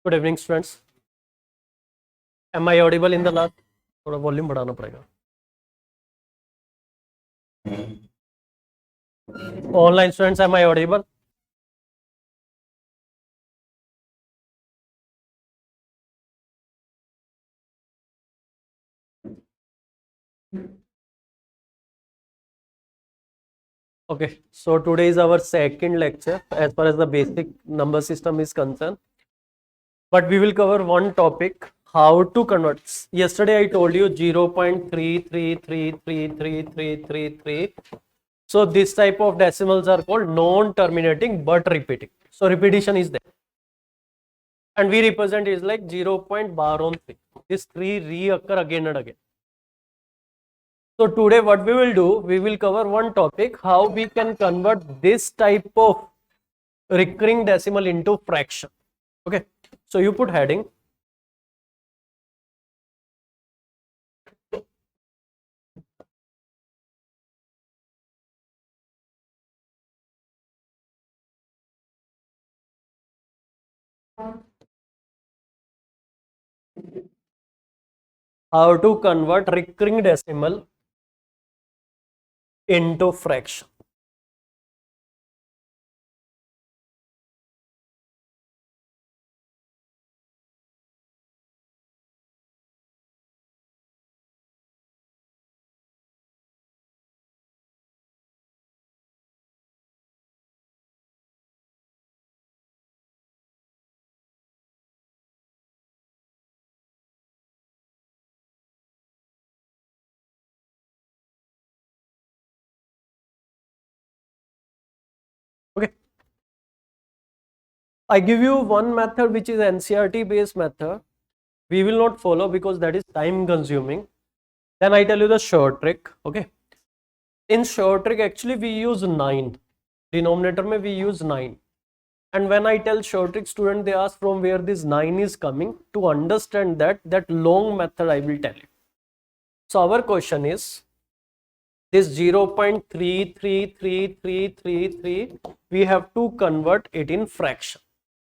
Good evening students. Am I audible in the last? थोड़ा volume बढ़ाना पड़ेगा. Online students, am I audible? Okay, so today is our second lecture as far as the basic number system is concerned. But we will cover one topic, how to convert. Yesterday I told you 0.33333333. So this type of decimals are called non-terminating but repeating. So repetition is there. And we represent is like 0.3. This 3 reoccur again and again. So today what we will do, we will cover one topic, how we can convert this type of recurring decimal into fraction. Okay, so you put heading. How to convert recurring decimal into fraction. Okay, I give you one method which is NCERT based method. We will not follow because that is time consuming. Then I tell you the short trick. Okay, in short trick actually we use 9. Denominator mein we use 9. And when I tell short trick, student they ask from where this 9 is coming. To understand that long method I will tell you. So our question is this 0.33333, we have to convert it in fraction,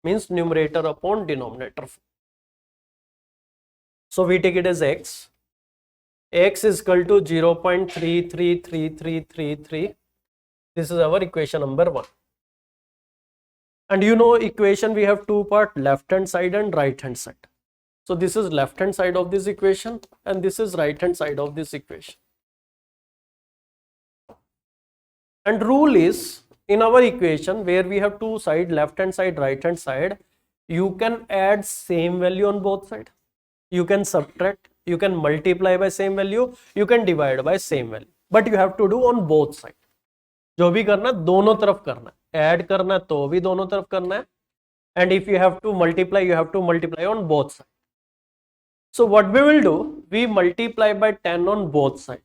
means numerator upon denominator. So we take it as x. X is equal to 0.333333. This is our equation number 1. And you know equation we have two parts, left hand side and right hand side. So this is left hand side of this equation and this is right hand side of this equation. And rule is, in our equation where we have two sides, left hand side, right hand side, you can add same value on both sides. You can subtract, you can multiply by same value, you can divide by same value. But you have to do on both sides. जो भी करना दोनों तरफ करना है, add करना है तो भी दोनों तरफ करना है, and if you have to multiply, you have to multiply on both sides. So what we will do, we multiply by 10 on both sides.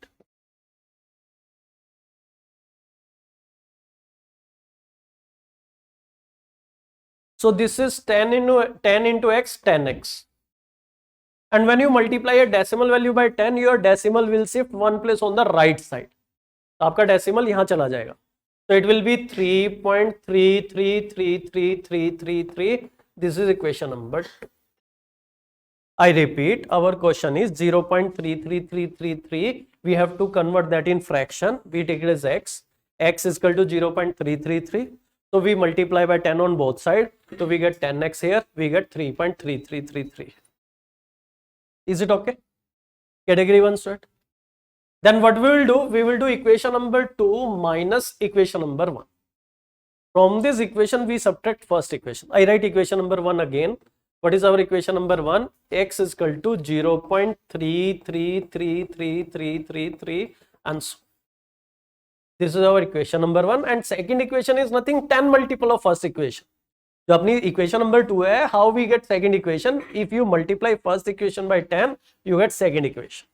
So this is 10 into x, 10x. And when you multiply a decimal value by 10, your decimal will shift one place on the right side. तो आपका decimal यहाँ चला जाएगा. So it will be 3.33333333. This is equation number 2. I repeat, our question is 0.33333. We have to convert that in fraction. We take it as x. X is equal to 0.333. So we multiply by 10 on both sides. So we get 10x here. We get 3.3333. Is it okay? Category 1 straight. Then what we will do? We will do equation number 2 minus equation number 1. From this equation we subtract first equation. I write equation number 1 again. What is our equation number 1? X is equal to 0.333333 and so. This is our equation number 1 and second equation is nothing 10 multiple of first equation. जो अपनी equation number 2 है, how we get second equation? If you multiply first equation by 10, you get second equation.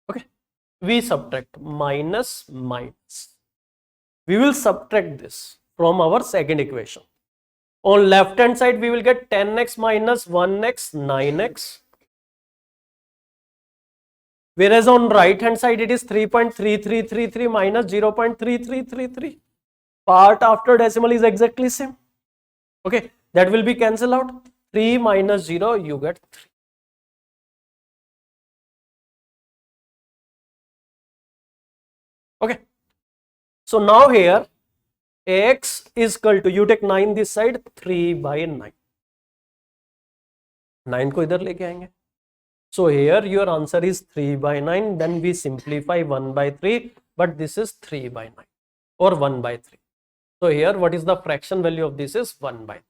Okay, we subtract minus minus. We will subtract this from our second equation. On left hand side, we will get 10x minus 1x, 9x. Whereas on right hand side, it is 3.3333 minus 0.3333. Part after decimal is exactly same. Okay, that will be cancelled out. 3 minus 0, you get 3. Okay. So now here x is equal to, you take 9 this side, 3 by 9. 9 को इधर लेके आएंगे. So here your answer is 3 by 9. Then we simplify 1 by 3, but this is 3 by 9 or 1 by 3. So here what is the fraction value of this is 1 by 3.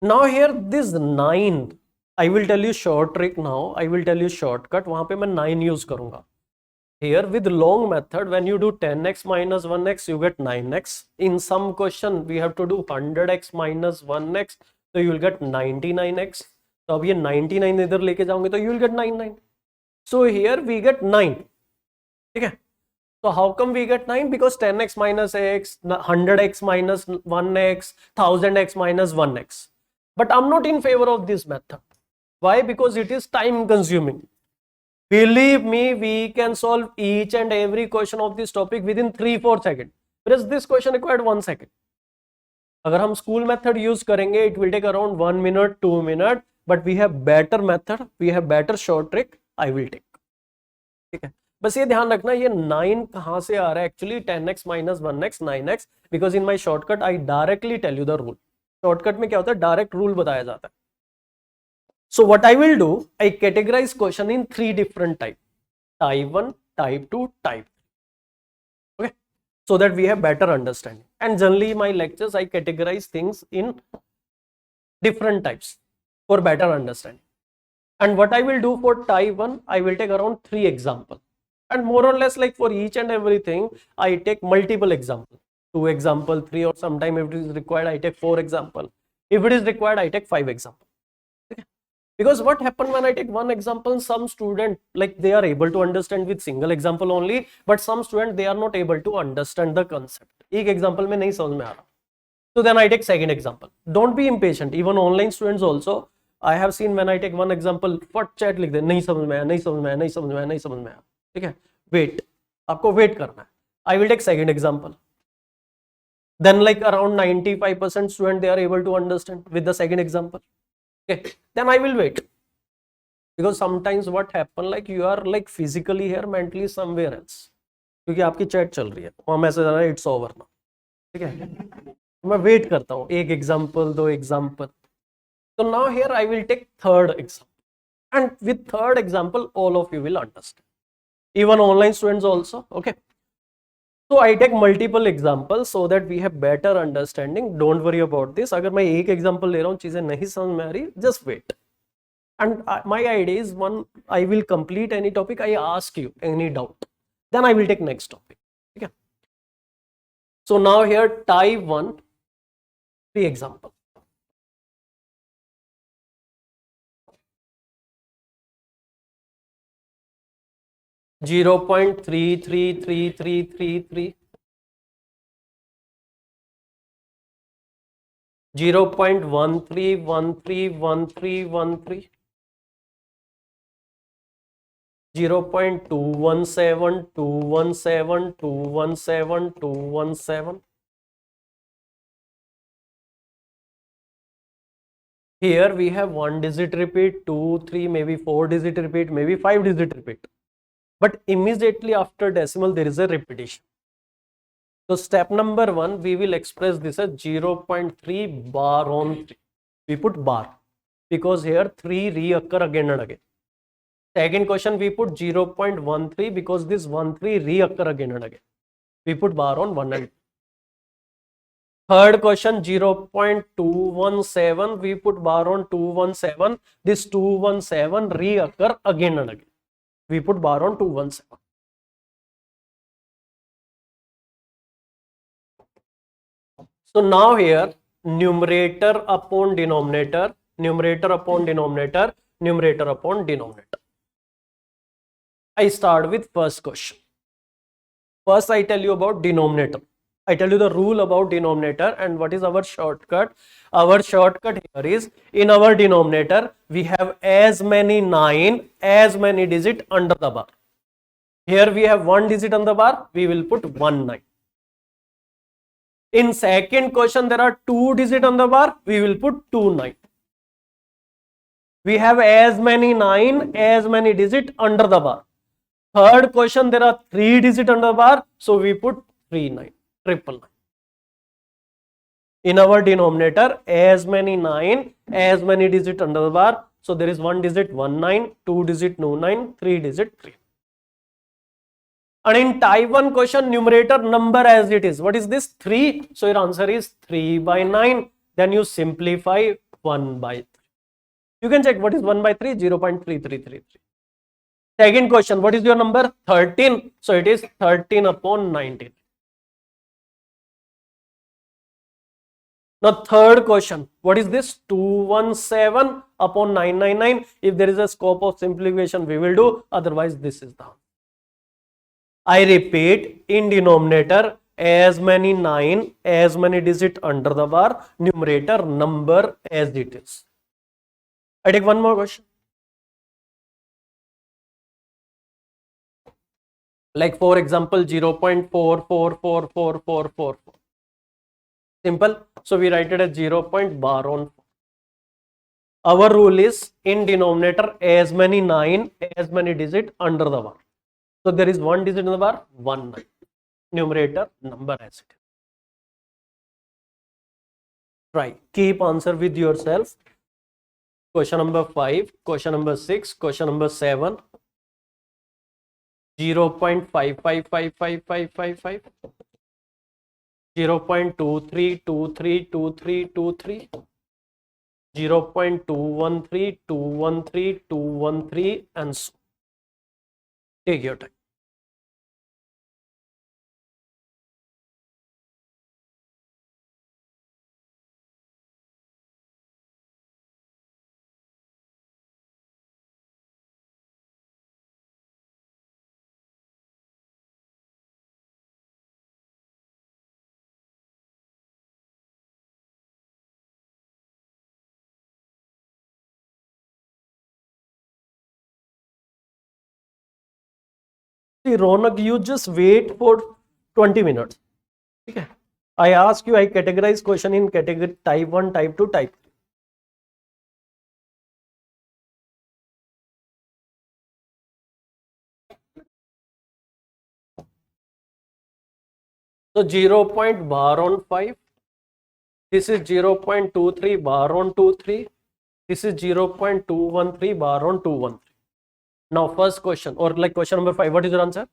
Now here this 9, I will tell you short trick now. I will tell you shortcut. वहां पे मैं 9 use करूंगा. Here with long method, when you do 10x minus 1x, you get 9x. In some question, we have to do 100x minus 1x, so you will get 99x. तो अब ये 99 इधर लेके जाओगे तो you will get 99. So here we get 9. ठीक है? So how come we get 9? Because 10x minus x, 100x minus 1x, 1000x minus 1x. But I'm not in favor of this method. Why? Because it is time consuming. Believe me, we can solve each and every question of this topic within 3-4 seconds. Whereas this question required 1 second. अगर हम school method use करेंगे, it will take around 1 minute, 2 minutes. But we have better method, we have better short trick. I will take. ठीक है. बस ये ध्यान रखना, ये 9 कहाँ से आ रहा है? Actually 10x minus 1x 9x. Because in my shortcut I directly tell you the rule. Shortcut में क्या होता है? Direct rule बताया जाता है. So what I will do, I categorize question in 3 different types. Type 1, type 2, type 3. Okay. So that we have better understanding. And generally my lectures, I categorize things in different types for better understanding. And what I will do for type 1, I will take around 3 examples. And more or less like for each and everything, I take multiple examples. 2 example, 3, or sometime if it is required, I take 4 example. If it is required, I take 5 examples. Because what happened when I take 1 example, some student, like they are able to understand with single example only, but some student, they are not able to understand the concept. एक example में नहीं समझ में आ रहा. So then I take second example. Don't be impatient. Even online students also, I have seen when I take 1 example, फट chat लिख दे, नहीं समझ में आया, नहीं समझ में आया, नहीं समझ में आया, नहीं समझ में आया. ठीक है? Wait. आपको wait करना है. I will take second example. Then like around 95% student, they are able to understand with the second example. Okay, then I will wait, because sometimes what happen, like you are like physically here, mentally somewhere else, क्योंकि आपकी chat चल रही है, वहाँ message आ रहा है it's over ना. ठीक है, मैं वेट करता हूँ, एक example, 2 example. So now here I will take third example, and with third example all of you will understand, even online students also. Okay, so I take multiple examples so that we have better understanding. Don't worry about this. अगर मैं एक example ले रहा हूँ, चीजें नहीं समझ में आ रही, just wait. And my idea is, one, I will complete any topic, I ask you any doubt, then I will take next topic. ठीक है? So now here type 1, 3 example. Zero 0.333333, 0.13131313, 0.217217217217217. Here we have 1 digit repeat, 2, 3, maybe 4 digit repeat, maybe 5 digit repeat. But immediately after decimal, there is a repetition. So step number 1, we will express this as 0.3 bar on 3. We put bar because here 3 reoccur again and again. Second question, we put 0.13 because this 13 reoccur again and again. We put bar on 1 and 2. Third question, 0.217, we put bar on 217. This 217 reoccur again and again. We put bar on 217. So now here, numerator upon denominator, numerator upon denominator, numerator upon denominator. I start with first question. First, I tell you about denominator. I tell you the rule about denominator and what is our shortcut. Our shortcut here is, in our denominator, we have as many 9, as many digit under the bar. Here we have 1 digit on the bar, we will put 1 9. In second question, there are 2 digits on the bar. We will put 2 9. We have as many 9 as many digits under the bar. Third question, there are 3 digits under the bar. So we put 3 9, triple 9. In our denominator, as many 9, as many digits under the bar. So there is 1 digit 1 9, 2 digit no 9, 3 digit 3. And in type 1 question, numerator number as it is. What is this? 3. So your answer is 3 by 9. Then you simplify 1 by 3. You can check what is 1 by 3, 0.3333. Second question, what is your number? 13. So it is 13 upon 19. Now third question, what is this? 217 upon 999. If there is a scope of simplification, we will do. Otherwise, this is the answer. I repeat, in denominator, as many 9, as many digits under the bar, numerator number as it is. I take one more question. Like for example, 0.44444444. Simple. So we write it as 0. Bar on 4. Our rule is in denominator, as many 9, as many digits under the bar. So there is 1 digit in the bar, 1 9. Numerator number as it is. Try. Keep answer with yourself. Question number 5, question number 6, question number 7. 0.555555, 0.23232323, 0.213213, and so. Take your time. See, Ronak, you just wait for 20 minutes. Okay. I ask you, I categorize question in category type 1, type 2, type 3. So 0. Bar on 5. This is 0.23 bar on 23. This is 0.213 bar on 213. Now first question, or like question number 5, what is your answer?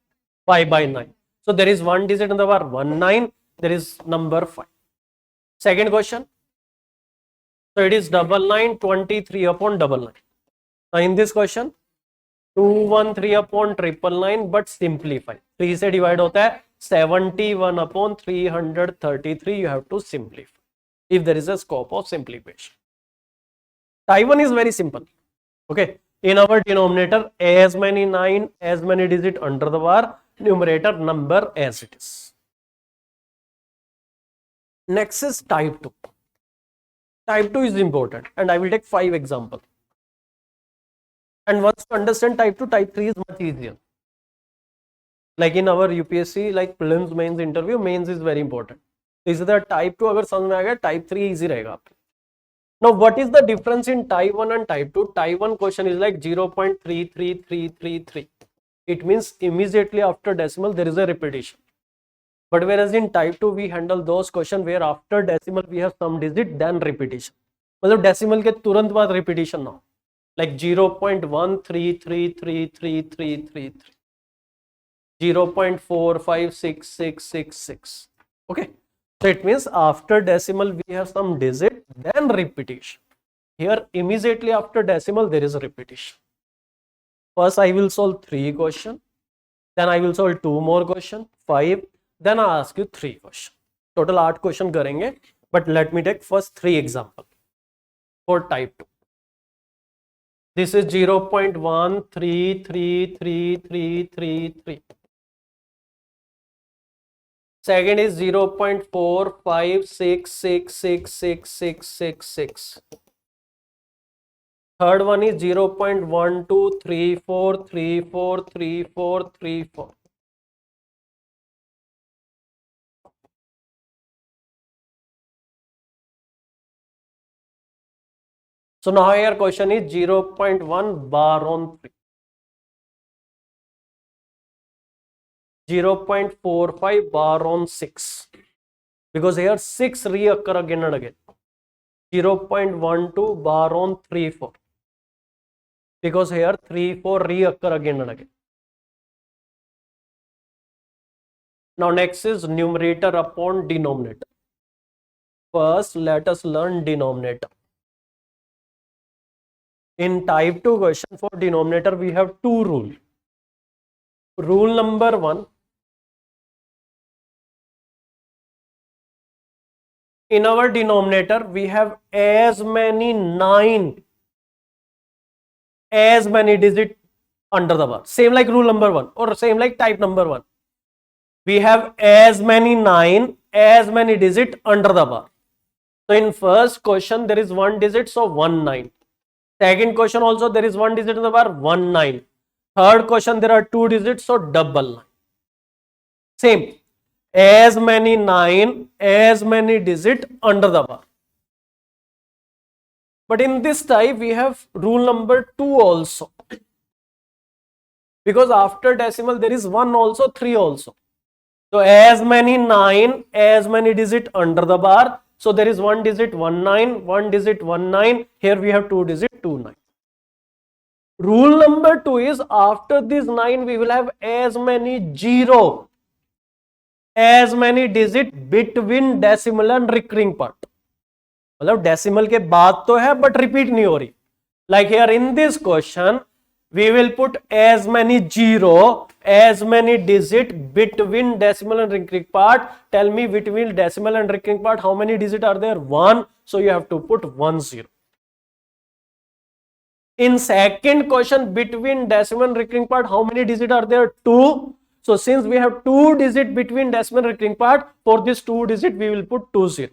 5 by 9. So there is 1 digit in the bar, 1 9. There is number 5. Second question. So it is 9923 upon 99. Now in this question, 213 upon 999, but simplify. 3 से divide होता है 71 upon 333. You have to simplify if there is a scope of simplification. Type 1 is very simple. Okay. In our denominator, as many 9, as many digit under the bar, numerator number as it is. Next is type 2. Type 2 is important, and I will take 5 examples. And once you understand type 2, type 3 is much easier. Like in our UPSC, like prelims, mains, interview, mains is very important. Is that type 2 अगर समझ में आ गया, type 3 easy रहेगा आपके. Now, what is the difference in type 1 and type 2? Type 1 question is like 0.33333. It means immediately after decimal there is a repetition. But whereas in type 2 we handle those questions where after decimal we have some digit then repetition. मतलब decimal के तुरंत बाद repetition ना हो. Like 0.1333333, 0.456666. Okay. So it means after decimal we have some digit, then repetition. Here immediately after decimal there is a repetition. First I will solve 3 questions, then I will solve 2 more questions, 5, then I ask you 3 questions. Total 8 questions करेंगे, but let me take first 3 examples for type 2. This is 0.133333. Second is 0.45666666. Third one is 0.1234343434. So now here question is 0.1 bar on 3, 0.45 bar on 6, because here 6 reoccur again and again. 0.12 bar on 3, 4, because here 3, 4 reoccur again and again. Now next is numerator upon denominator. First, let us learn denominator. In type 2 question for denominator, we have two rules. Rule number 1, in our denominator, we have as many digit under the bar. Same like rule number 1 or same like type number 1. We have as many digit under the bar. So in first question, there is one digit, so 19. Second question also there is one digit in the bar, 19. Third question there are two digits, so 99. Same, as many digit under the bar. But in this type we have rule number 2 also, because after decimal there is 1 also, 3 also. So as many digit under the bar. So there is one digit 19, one digit 19. Here we have two digit 29. Rule number 2 is after this 9 we will have as many digit between decimal and recurring part. मतलब decimal के बाद तो है but repeat नहीं हो रही. Like here in this question we will put as many digit between decimal and recurring part. Tell me between decimal and recurring part how many digit are there? 1. So you have to put 10. In second question, between decimal and recurring part how many digit are there? 2. So since we have 2 digit between decimal and recurring part, for this 2 digit we will put 20.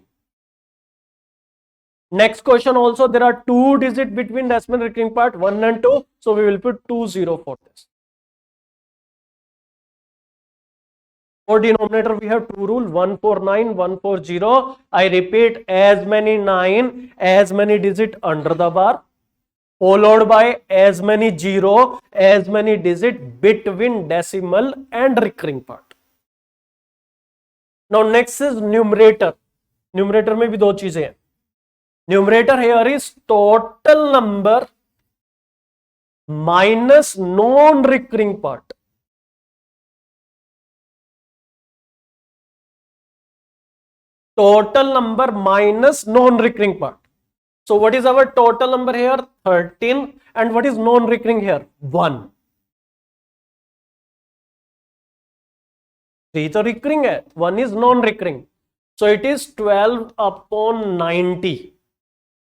Next question also there are 2 digit between decimal and recurring part 1 and 2, so we will put 20 for this. For denominator we have two rule, 149, 140. I repeat, as many digit under the bar, followed by as many digit between decimal and recurring part. Now next is numerator. Numerator में भी दो चीजें हैं. Numerator here is total number minus non-recurring part. Total number minus non-recurring part. So what is our total number here? 13. And what is non-recurring here? 1. 3 तो recurring है, 1 is non-recurring. So it is 12 upon 90.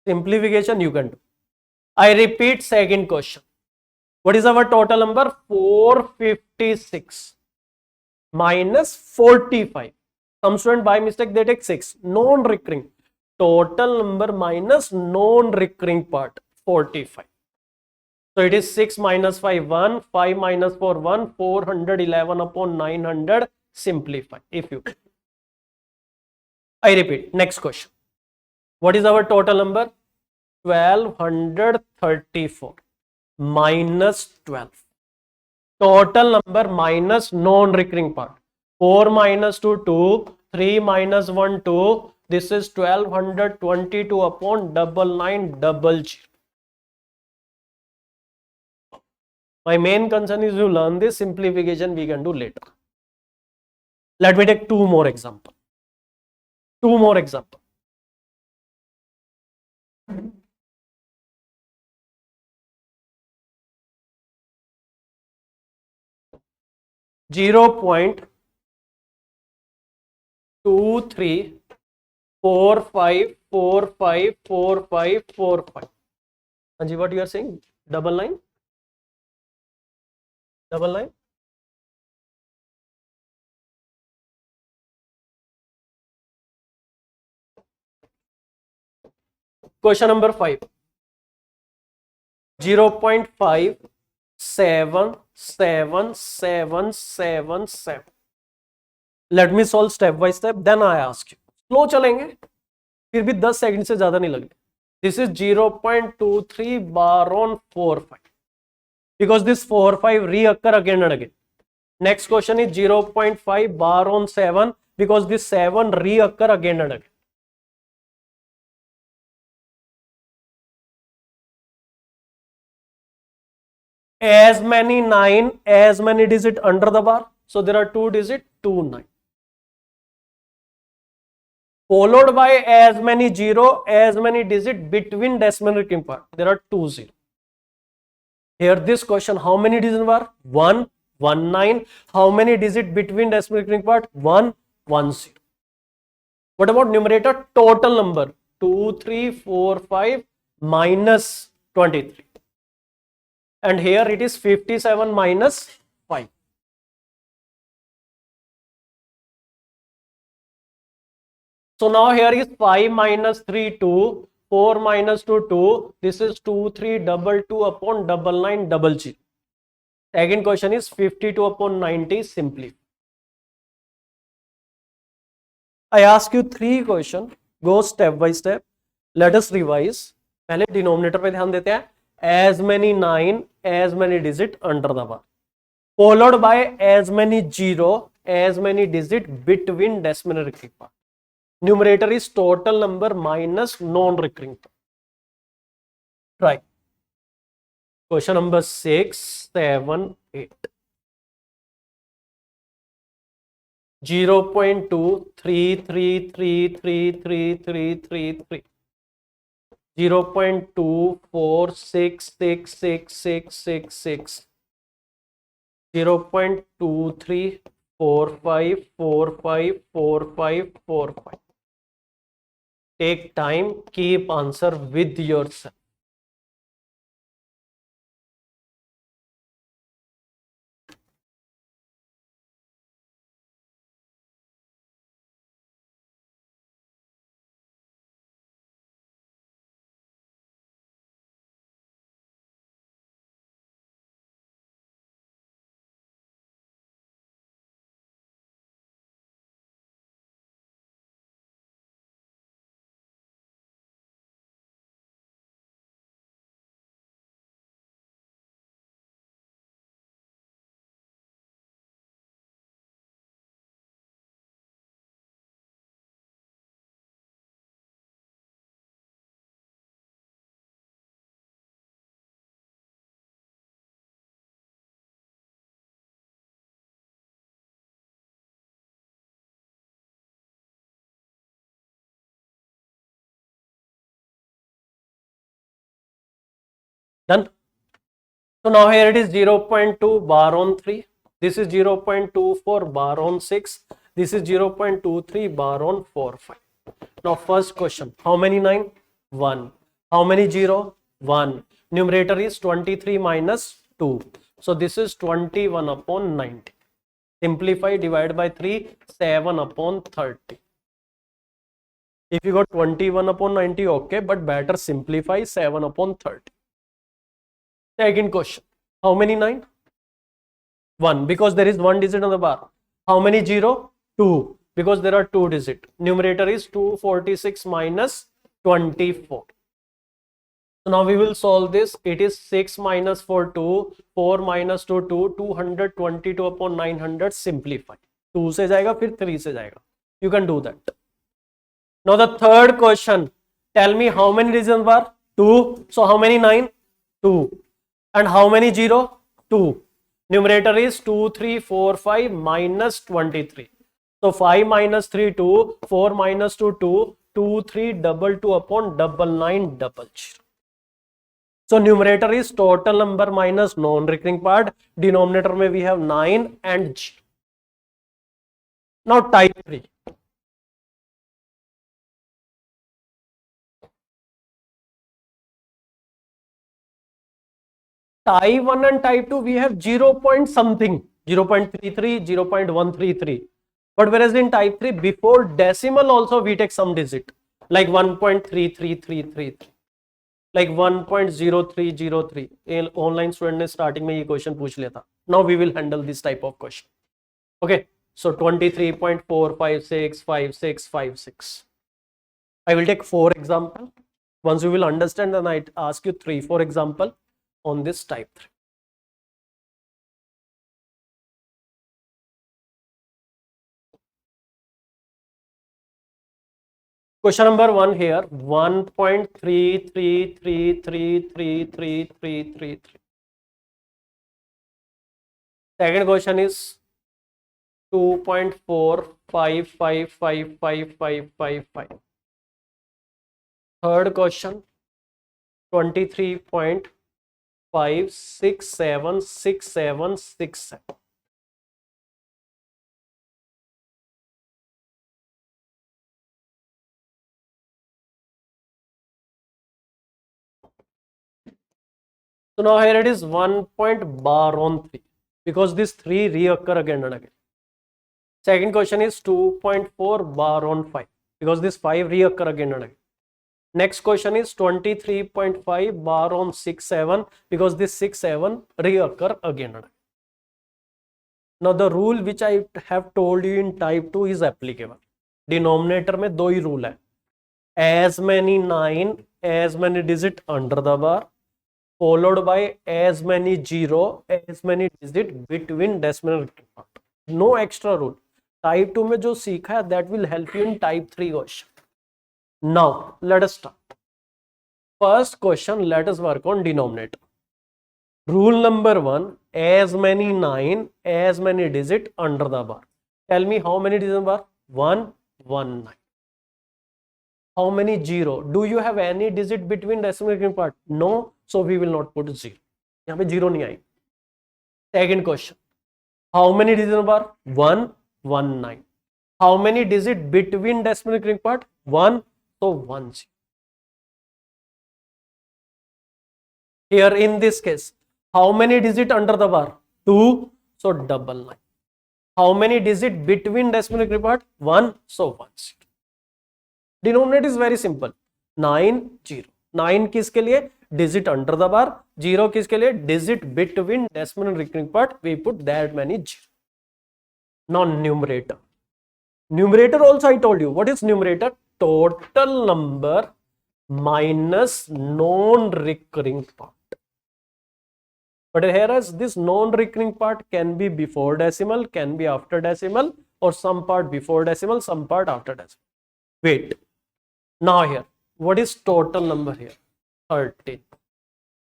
Simplification you can do. I repeat second question. What is our total number? 456 minus 45. Some student by mistake they take 6. Non-recurring. Total number minus non-recurring part 45. So it is 6 minus 5 1, 5 minus 4 1, 411 upon 900. Simplify if you can. I repeat next question. What is our total number? 1234 minus 12. Total number minus non-recurring part. 4 minus 2 2, 3 minus 1 2. This is 1222 upon 9900. My main concern is you learn this. Simplification we can do later. Let me take two more examples. 0.2345454545. Anji, what you are saying? Double line? Question number 5. 0.5777777. Let me solve step by step, then I ask you. Slow चलेंगे, फिर भी 10 second से ज्यादा नहीं लगेंगे. This is 0.23 bar on 4-5 because this 4-5 reoccur again and again. Next question is 0.5 bar on 7 because this 7 reoccur again and again. As many 9, as many digit under the bar. So there are 2 digit, 2 9. Followed by as many 0, as many digit between decimal recurring part. There are 2 0. Here this question, how many digit were? 1, 1 9. How many digit between decimal recurring part? 1, 1 0. What about numerator? Total number 2, 3, 4, 5 minus 23. And here it is 57 minus 5. So now here is 5 minus 3, 2, 4 minus 2, 2. This is 2, 3, double 2 upon double 9, double 0. Second question is 52 upon 90, simply. I ask you 3 questions. Go step by step. Let us revise. पहले denominator पे ध्यान देते हैं. As many 9, as many digit under the bar. Followed by as many 0, as many digit between decimal recurring part. Numerator is total number minus non-recurring part. Try. Question number 6, 7, 8. 0.2, 3, 3, 3, 3, 3, 3, 3, 3. 0.2, 4, 6, 6, 6, 6, 6, 6. 0.23, 4, 5, 4, 5, 4, 5, 4, 5. Take time, keep answer with yourself. Done. So now here it is 0.2 bar on 3. This is 0.24 bar on 6. This is 0.23 bar on 4, 5. Now first question, how many 9? 1. How many 0? 1. Numerator is 23 minus 2. So this is 21 upon 90. Simplify, divide by 3, 7 upon 30. If you got 21 upon 90, okay, but better simplify 7 upon 30. Second question, how many 9? 1, because there is 1 digit on the bar. How many 0? 2, because there are 2 digit. Numerator is 246 minus 24. So now we will solve this. It is 6 minus 4, 2, 4 minus 2, 2, 222 upon 900. Simplify. 2 से जाएगा, फिर 3 से जाएगा. You can do that. Now the third question, tell me how many digits were? 2. So how many 9? 2. And how many 0? 2. Numerator is 2, 3, 4, 5 minus 23. So 5 minus 3, 2, 4 minus 2, 2, 2, 3, double 2 upon double 9, double 0. So numerator is total number minus non-recurring part. Denominator में we have 9 and 0. Now type 3. Type 1 and type 2 we have 0 point something, 0.33, 0.133. But whereas in type 3 before decimal also we take some digit like 1.3333, like 1.0303. Online student ने starting में ये question पूछ लिया था. Now we will handle this type of question. Okay, so 23.4565656. I will take 4 example. Once you will understand, then I ask you 3-4 example on this type 3. Question number 1 here, 1.33333333. Second question is 2.45555555. Third question 23.5676767. So now here it is 1 point bar on 3 because this 3 reoccur again and again. Second question is 2.4 bar on 5 because this 5 reoccur again and again. Next question is 23.5 bar on 6-7 because this 6-7 reoccur again and again. Now the rule which I have told you in type 2 is applicable. Denominator में दो ही rule है. As many 9 as many digit under the bar followed by as many 0 as many digit between decimal point. No extra rule. Type 2 में जो सीखा है that will help you in type 3 question. Now let us start. First question, let us work on denominator. Rule number 1, as many 9 as many digit under the bar. Tell me how many digit bar? 1, 1, 9. How many 0? Do you have any digit between decimal part? No, so we will not put 0. यहाँ पे 0 नहीं आई. Second question, how many digit bar? 1, 1, 9. How many digit between decimal part? 1, so 1, 0. Here in this case, how many digit under the bar? 2, so double 9. How many digit between decimal part? 1, so 1, 0. Denominator is very simple. 9, 0. 9 किसके लिए? Digit under the bar. 0 किसके लिए? Digit between decimal and recurring part. We put that many 0. Now numerator. Numerator also I told you. What is numerator? Total number minus non-recurring part. But whereas this non-recurring part can be before decimal, can be after decimal, or some part before decimal, some part after decimal. Wait. Now here, what is total number here? 13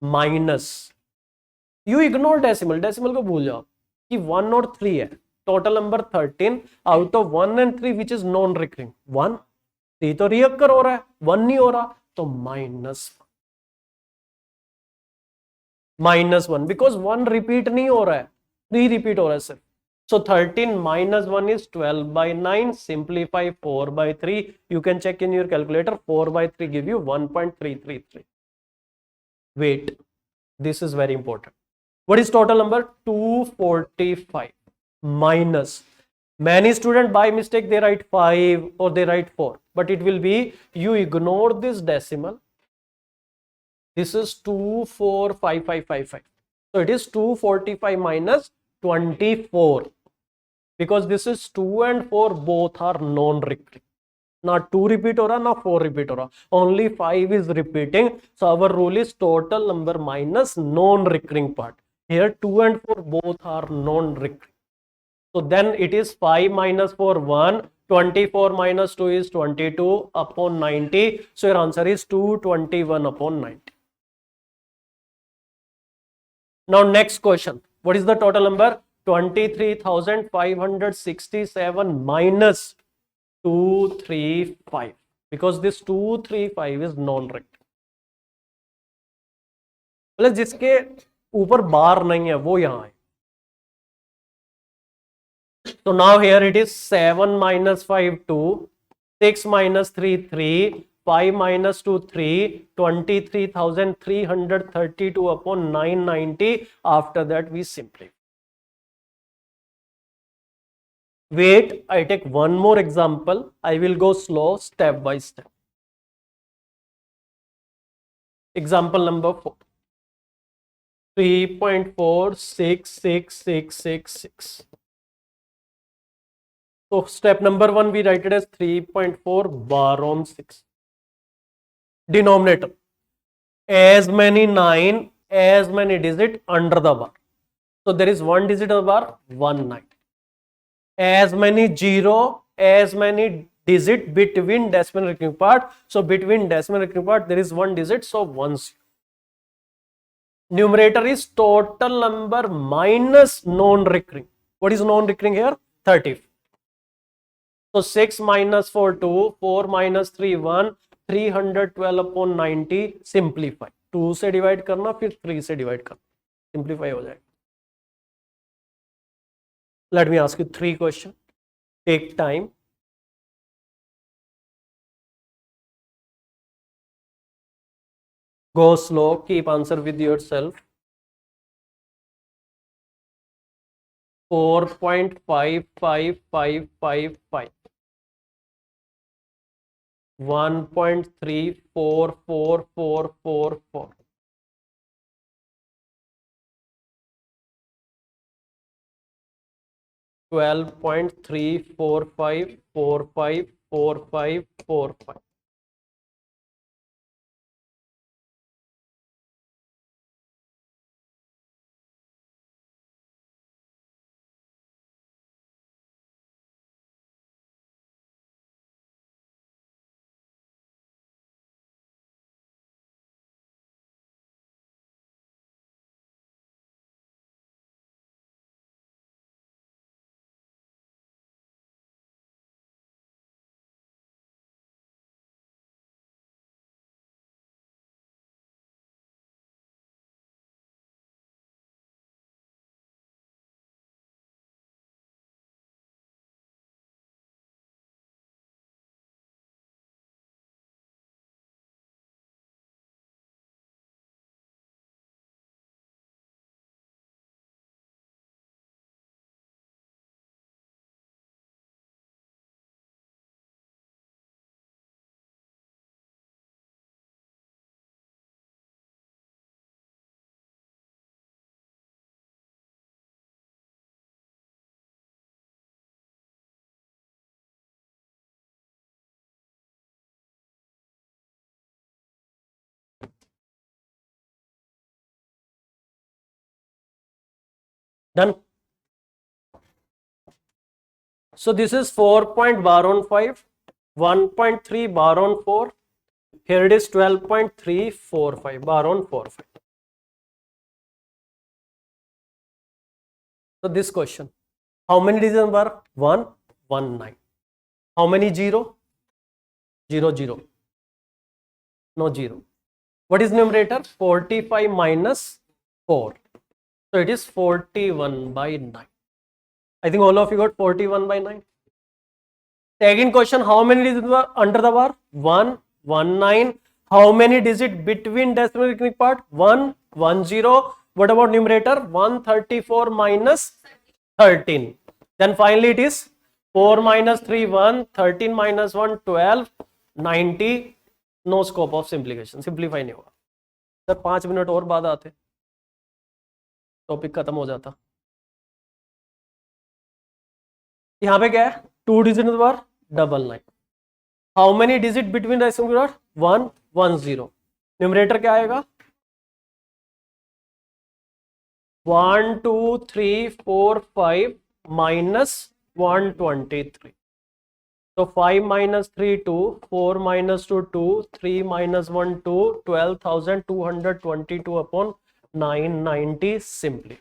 minus. You ignore decimal. Decimal को भूल जाओ कि 1 और 3 है. Total number 13 out of 1 and 3 which is non-recurring. 1, 3 तो reoccur हो रहा है, 1 नहीं हो रहा, तो minus 1 because 1 repeat नहीं हो रहा है, 3 repeat हो रहा है सिर्फ. So 13 minus 1 is 12 by 9. Simplify 4 by 3. You can check in your calculator. 4 by 3 give you 1.333. Wait, this is very important. What is total number? 245 minus. Many students by mistake they write 5 or they write 4. But it will be, you ignore this decimal. This is 245555. So it is 245 minus 24. Because this is 2 and 4 both are non-recurring. Not 2 repeat हो रहा, not 4 repeat हो रहा. Only 5 is repeating. So our rule is total number minus non-recurring part. Here 2 and 4 both are non-recurring. So then it is 5 minus 4, 1. 24 minus 2 is 22 upon 90. So your answer is 221 upon 90. Now next question. What is the total number? 23,567 minus 235 because this 235 is non-recurring. मतलब जिसके ऊपर बार नहीं है वो यहाँ है. So now here it is 7 minus 5 2, 6 minus 3 3, 5 minus 2 3, 23,332 upon 990. After that we simplify. Wait, I take one more example. I will go slow step by step. Example number 4. 3.46666. So step number 1 we write it as 3.4 bar on 6. denominator, as many 9 as many digit under the bar. So there is one digit of the bar, 1 9. As many 0 as many digit between decimal recurring part. So between decimal recurring part there is one digit, so 1 0. Numerator is total number minus non-recurring. What is non-recurring here? 30. So 6 minus 4 2, 4 minus 3 1, 312 upon 90. Simplify, 2 से divide करना फिर 3 से divide करना, simplify हो जाएगा. Let me ask you 3 questions. Take time. Go slow. Keep answer with yourself. 4.5555. 1.34444. 12.345454545. Done. So this is 4 bar on 5, 1.3 bar on 4. Here it is 12.345 bar on 4 5. So this question, how many digits in bar? 1 1 9. How many 0? 0 0. No 0. What is numerator? 45 minus 4. So it is 41 by 9. I think all of you got 41 by 9. Second question, how many digits were under the bar? 1 1 9. How many digits between decimal reckoning part? 1 1 0. What about numerator? 134 minus 13. Then finally it is 4 minus 3 1, 13 minus 1 12, 90. No scope of simplification. Simplify नहीं होगा sir. 5 minute और बाद आते, topic खत्म हो जाता. यहाँ पे क्या है? 2 digit bar 99. How many digit between racing 1 1 0. Numerator क्या आएगा? 1 2 3 4 5 minus 123. So 5 minus 3 2, 4 minus 2 2, 3 minus 1 2, 12,222 upon 990 simply.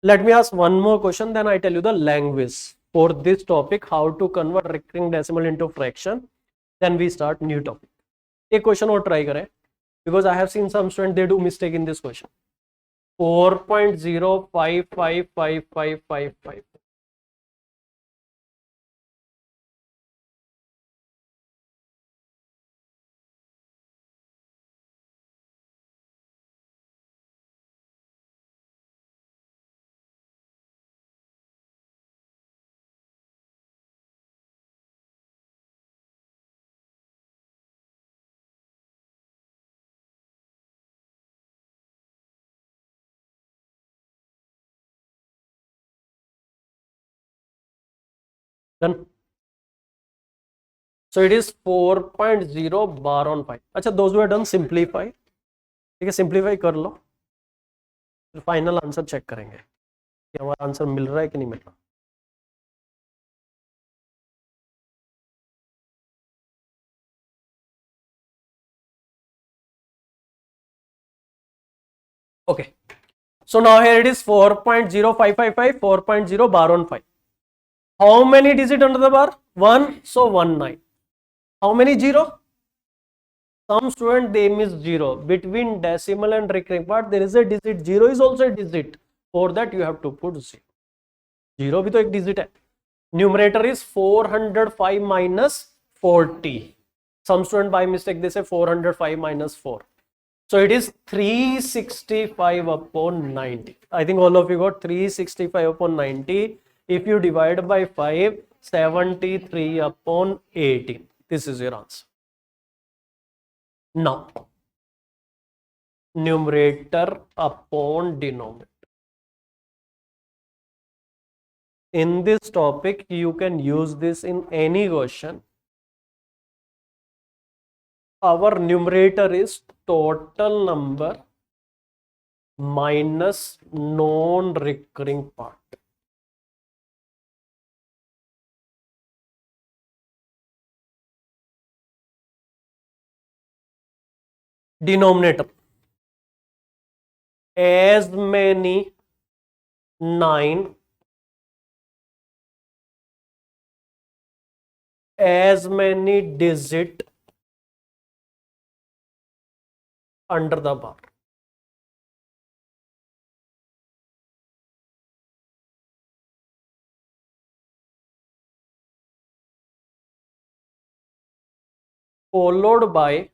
Let me ask one more question, then I tell you the language for this topic, how to convert recurring decimal into fraction. Then we start new topic. एक question और try करें, because I have seen some students they do mistake in this question. 4.055555. Done. So it is 4.0 bar on 5. अच्छा, those who have done simplify, ठीक है, simplify कर लो, फिर final answer check करेंगे कि हमारा आंसर मिल रहा है कि नहीं मिल रहा. Okay, so now here it is 4.0555, 4.0 bar on 5. How many digit under the bar? 1, so 19. How many 0? Some student they miss 0. Between decimal and recurring part there is a digit. 0 is also a digit. For that you have to put 0. 0 भी तो एक digit है. Numerator is 405 minus 40. Some student by mistake they say 405 minus 4. So it is 365 upon 90. I think all of you got 365 upon 90. If you divide by 5, 73 upon 18. This is your answer. Now, numerator upon denominator. In this topic, you can use this in any question. Our numerator is total number minus non-recurring part. Denominator, as many 9 as many digit under the bar. Followed by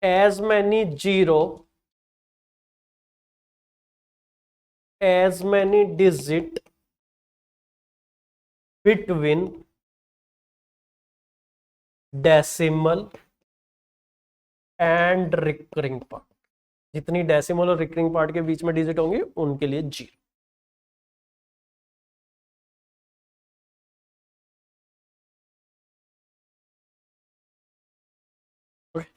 as many 0 as many digit between decimal and recurring part. जितनी decimal और recurring part के बीच में digit होंगे उनके लिए 0. Okay.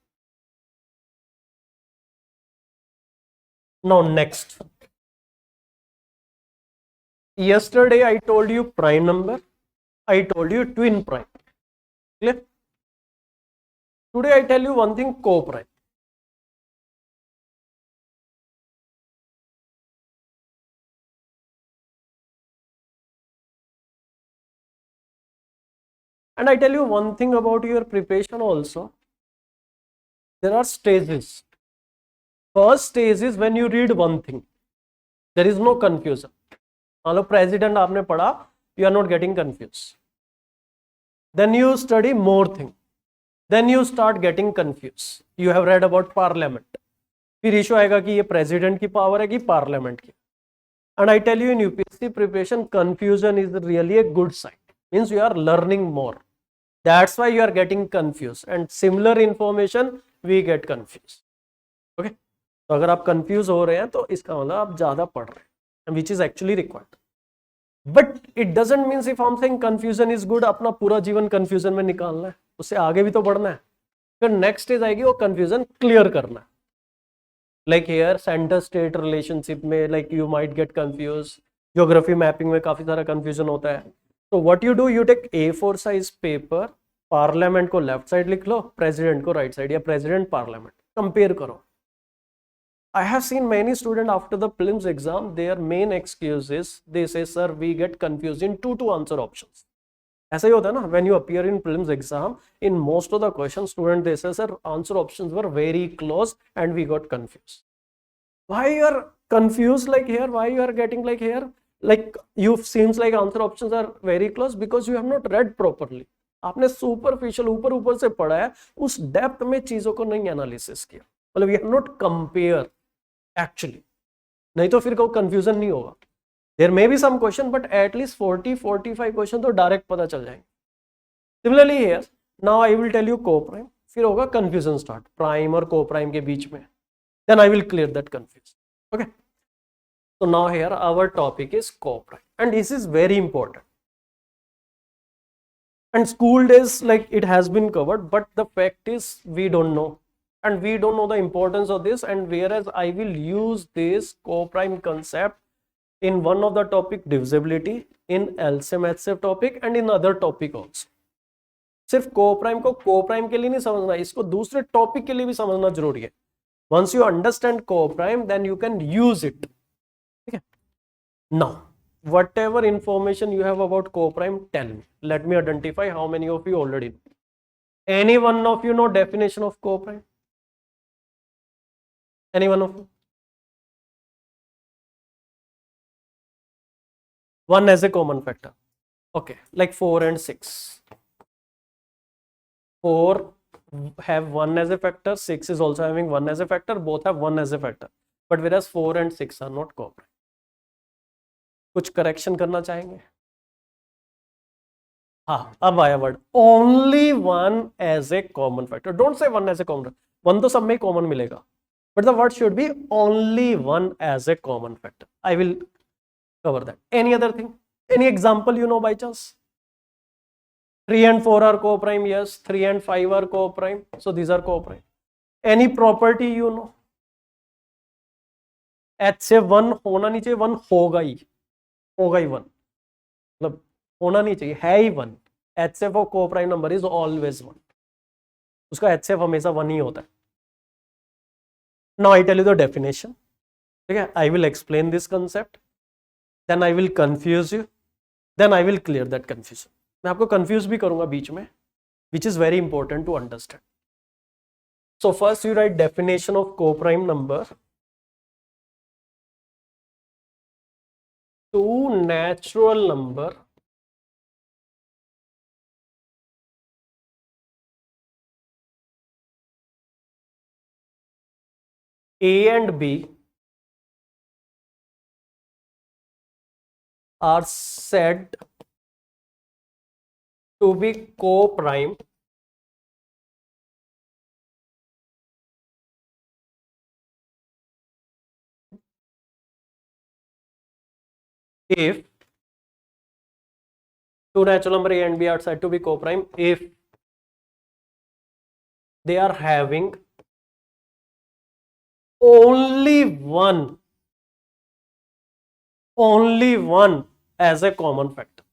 Now next. Yesterday I told you prime number, I told you twin prime. Clear? Today I tell you one thing, co-prime. And I tell you one thing about your preparation also. There are stages. First stage is when you read one thing. There is no confusion. मान president आपने पढ़ा, you are not getting confused. Then you study more thing. Then you start getting confused. You have read about parliament. फिर issue आएगा कि ये president की power है कि parliament की. And I tell you in UPSC preparation, confusion is really a good sign. Means you are learning more. That's why you are getting confused. And similar information we get confused. Okay? तो अगर आप confused हो रहे हैं तो इसका मतलब आप ज़्यादा पढ़ रहे हैं, which is actually required. But it doesn't mean if I'm saying confusion is good, अपना पूरा जीवन confusion में निकालना है, उससे आगे भी तो बढ़ना है. फिर next stage आएगी वो confusion clear करना है. Like here center state relationship में like you might get confused. Geography mapping में काफी सारा confusion होता है. So what you do, you take A4 size paper, parliament को left side लिख लो, president को right side या president parliament, compare करो. I have seen many students after the prelims exam, their main excuse is they say, sir, we get confused in two answer options. ऐसा ही होता है ना, when you appear in prelims exam, in most of the questions, student they say, sir, answer options were very close and we got confused. Why you are confused like here? Why you are getting like here? Like you seems like answer options are very close because you have not read properly. आपने superficial ऊपर से पढ़ा है, उस depth में चीजों को नहीं analysis किया. मतलब you have not compare actually. नहीं तो फिर कोई confusion नहीं होगा. There may be some question, but at least 40-45 question तो direct पता चल जाएंगे. Similarly here, now I will tell you co-prime. फिर होगा confusion start. Prime और co-prime के बीच में. Then I will clear that confusion. Okay. So now here our topic is co-prime, and this is very important. And school days, like, it has been covered, but the fact is we don't know, and we don't know the importance of this. And whereas I will use this co-prime concept in one of the topic divisibility, in LCM HCF topic, and in other topic also. सिर्फ को prime के लिए नहीं समझना, इसको दूसरे topic के लिए भी समझना जरूरी है. Once you understand coprime, then you can use it. ठीक है. Now whatever information you have about co-prime, tell me. Let me identify how many of you already know. Any one of you know definition of co-prime? Any one of you? One as a common factor. Okay, like 4 and 6. 4 have 1 as a factor, 6 is also having 1 as a factor, both have 1 as a factor. But whereas 4 and 6 are not co-prime. कुछ correction करना चाहेंगे? हाँ, अब आया word only one as a common factor. Don't say one as a common, one तो सब में common मिलेगा, but the word should be only one as a common factor. I will cover that. Any other thing, any example you know by chance? 3 and 4 are co-prime, yes. 3 and 5 are co-prime, so these are co-prime. Any property you know? H से 1 होना नहीं चाहिए, 1 होगा ही 1, मतलब होना नहीं चाहिए, है ही 1. HCF of co-prime number is always 1. उसका HCF हमेशा 1 ही होता है. Now I tell you the definition. ठीक है, I will explain this concept, then I will confuse you, then I will clear that confusion. मैं आपको कंफ्यूज भी करूंगा बीच में, which is very important to understand. So first you write definition of co-prime number. Two natural number A and B are said to be co-prime if two natural number A and B are said to be co-prime if they are having only one as a common factor.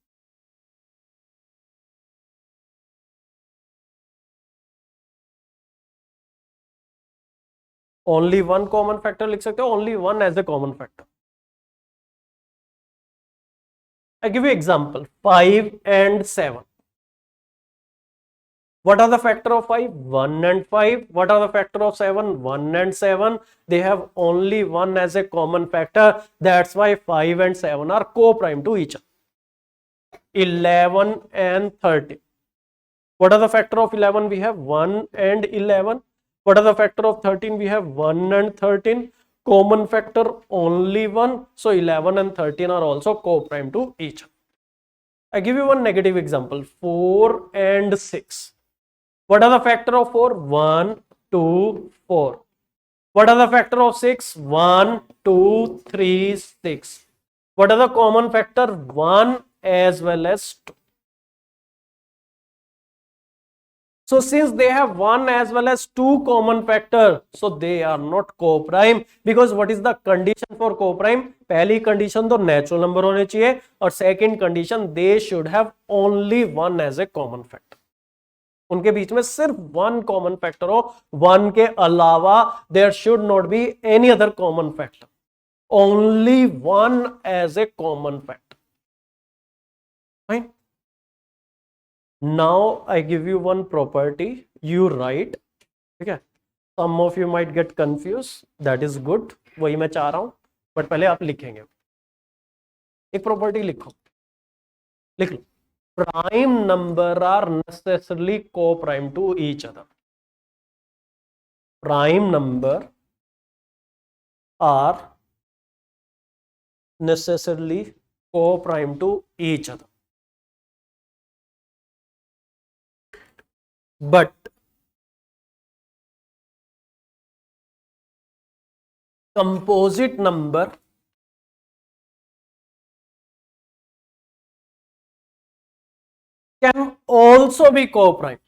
Only one common factor लिख सकते हो, only one as a common factor. I give you example, 5 and 7. What are the factor of 5? 1 and 5. What are the factor of 7? 1 and 7. They have only one as a common factor. That's why 5 and 7 are co-prime to each other. 11 and 13. What are the factor of 11? We have 1 and 11. What are the factor of 13? We have 1 and 13. Common factor only 1. So 11 and 13 are also co-prime to each other. I give you one negative example, 4 and 6. What are the factor of 4? 1, 2, 4. What are the factor of 6? 1, 2, 3, 6. What are the common factor? 1 as well as 2. So since they have 1 as well as 2 common factor, so they are not co-prime, because what is the condition for co-prime? पहली condition तो natural number होने चाहिए, और second condition they should have only 1 as a common factor. उनके बीच में सिर्फ 1 common factor हो, 1 के अलावा there should not be any other common factor. Only 1 as a common factor. Fine. Now I give you one property, you write. ठीक है, some of you might get confused, that is good, वही मैं चाह रहा हूं, but पहले आप लिखेंगे. एक प्रॉपर्टी लिखो, लिख लो. Prime number are necessarily co-prime to each other. Prime number are necessarily co-prime to each other. But composite number can also be co-prime.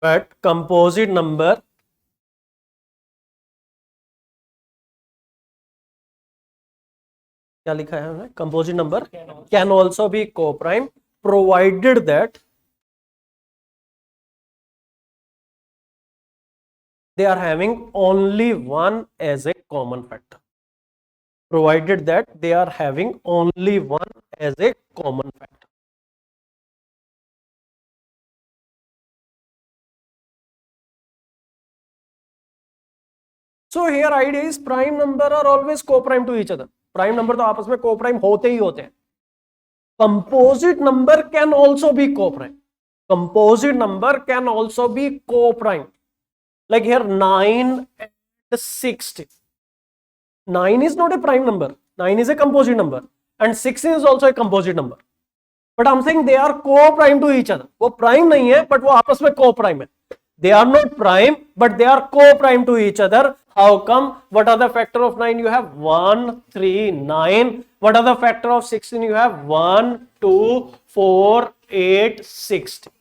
But composite number क्या लिखा है हमने? Composite number can also be co-prime provided that they are having only one as a common factor. Provided that they are having only one as a common factor. So here idea is prime number are always co-prime to each other. Prime number तो आपस में co-prime होते ही होते हैं. Composite number can also be co-prime. Composite number can also be co-prime. Like here 9 and 16. 9 is not a prime number. 9 is a composite number. And 16 is also a composite number. But I'm saying they are co-prime to each other. वो prime नहीं है, but वो आपस में co-prime है. They are not prime, but they are co-prime to each other. How come? What are the factor of 9? You have 1, 3, 9. What are the factor of 16? You have 1, 2, 4, 8, 16.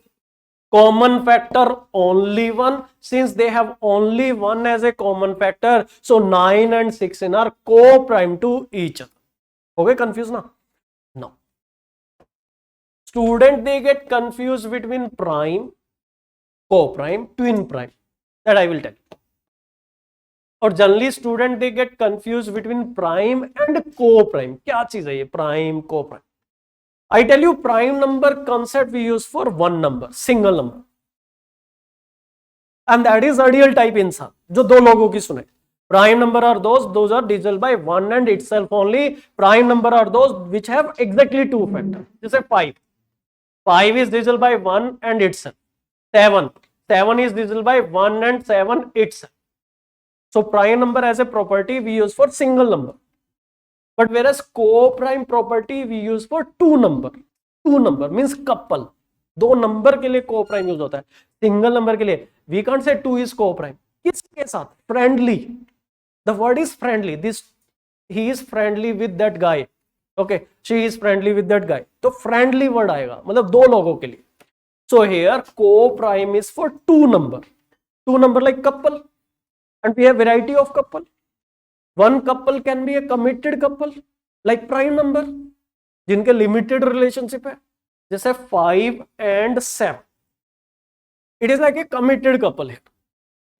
Common factor only one. Since they have only one as a common factor, so 9 and 16 are co-prime to each other. Okay, confused now? No. Student, they get confused between prime, co-prime, twin prime. That I will tell you. और generally student they get confuse between prime and coprime. क्या चीज है ये prime coprime? I tell you prime number concept we use for one number, single number, and that is ideal type इंसान जो दो लोगों की सुने. Prime number are those are divisible by one and itself only. Prime number are those which have exactly two factor. जैसे 5 is divisible by one and itself. 7 is divisible by 1 and 7 itself. So prime number as a property we use for single number, but whereas co-prime property we use for two number. Two number means couple. दो number के लिए co-prime use होता है. Single number के लिए we can't say 2 is co-prime. किसके साथ? Friendly. The word is friendly. This he is friendly with that guy. Okay, she is friendly with that guy. तो friendly word आएगा, मतलब दो लोगों के लिए. So here co-prime is for two number like couple, and we have variety of couple. One couple can be a committed couple like prime number जिनके limited relationship है, जैसे 5 and 7. It is like a committed couple here.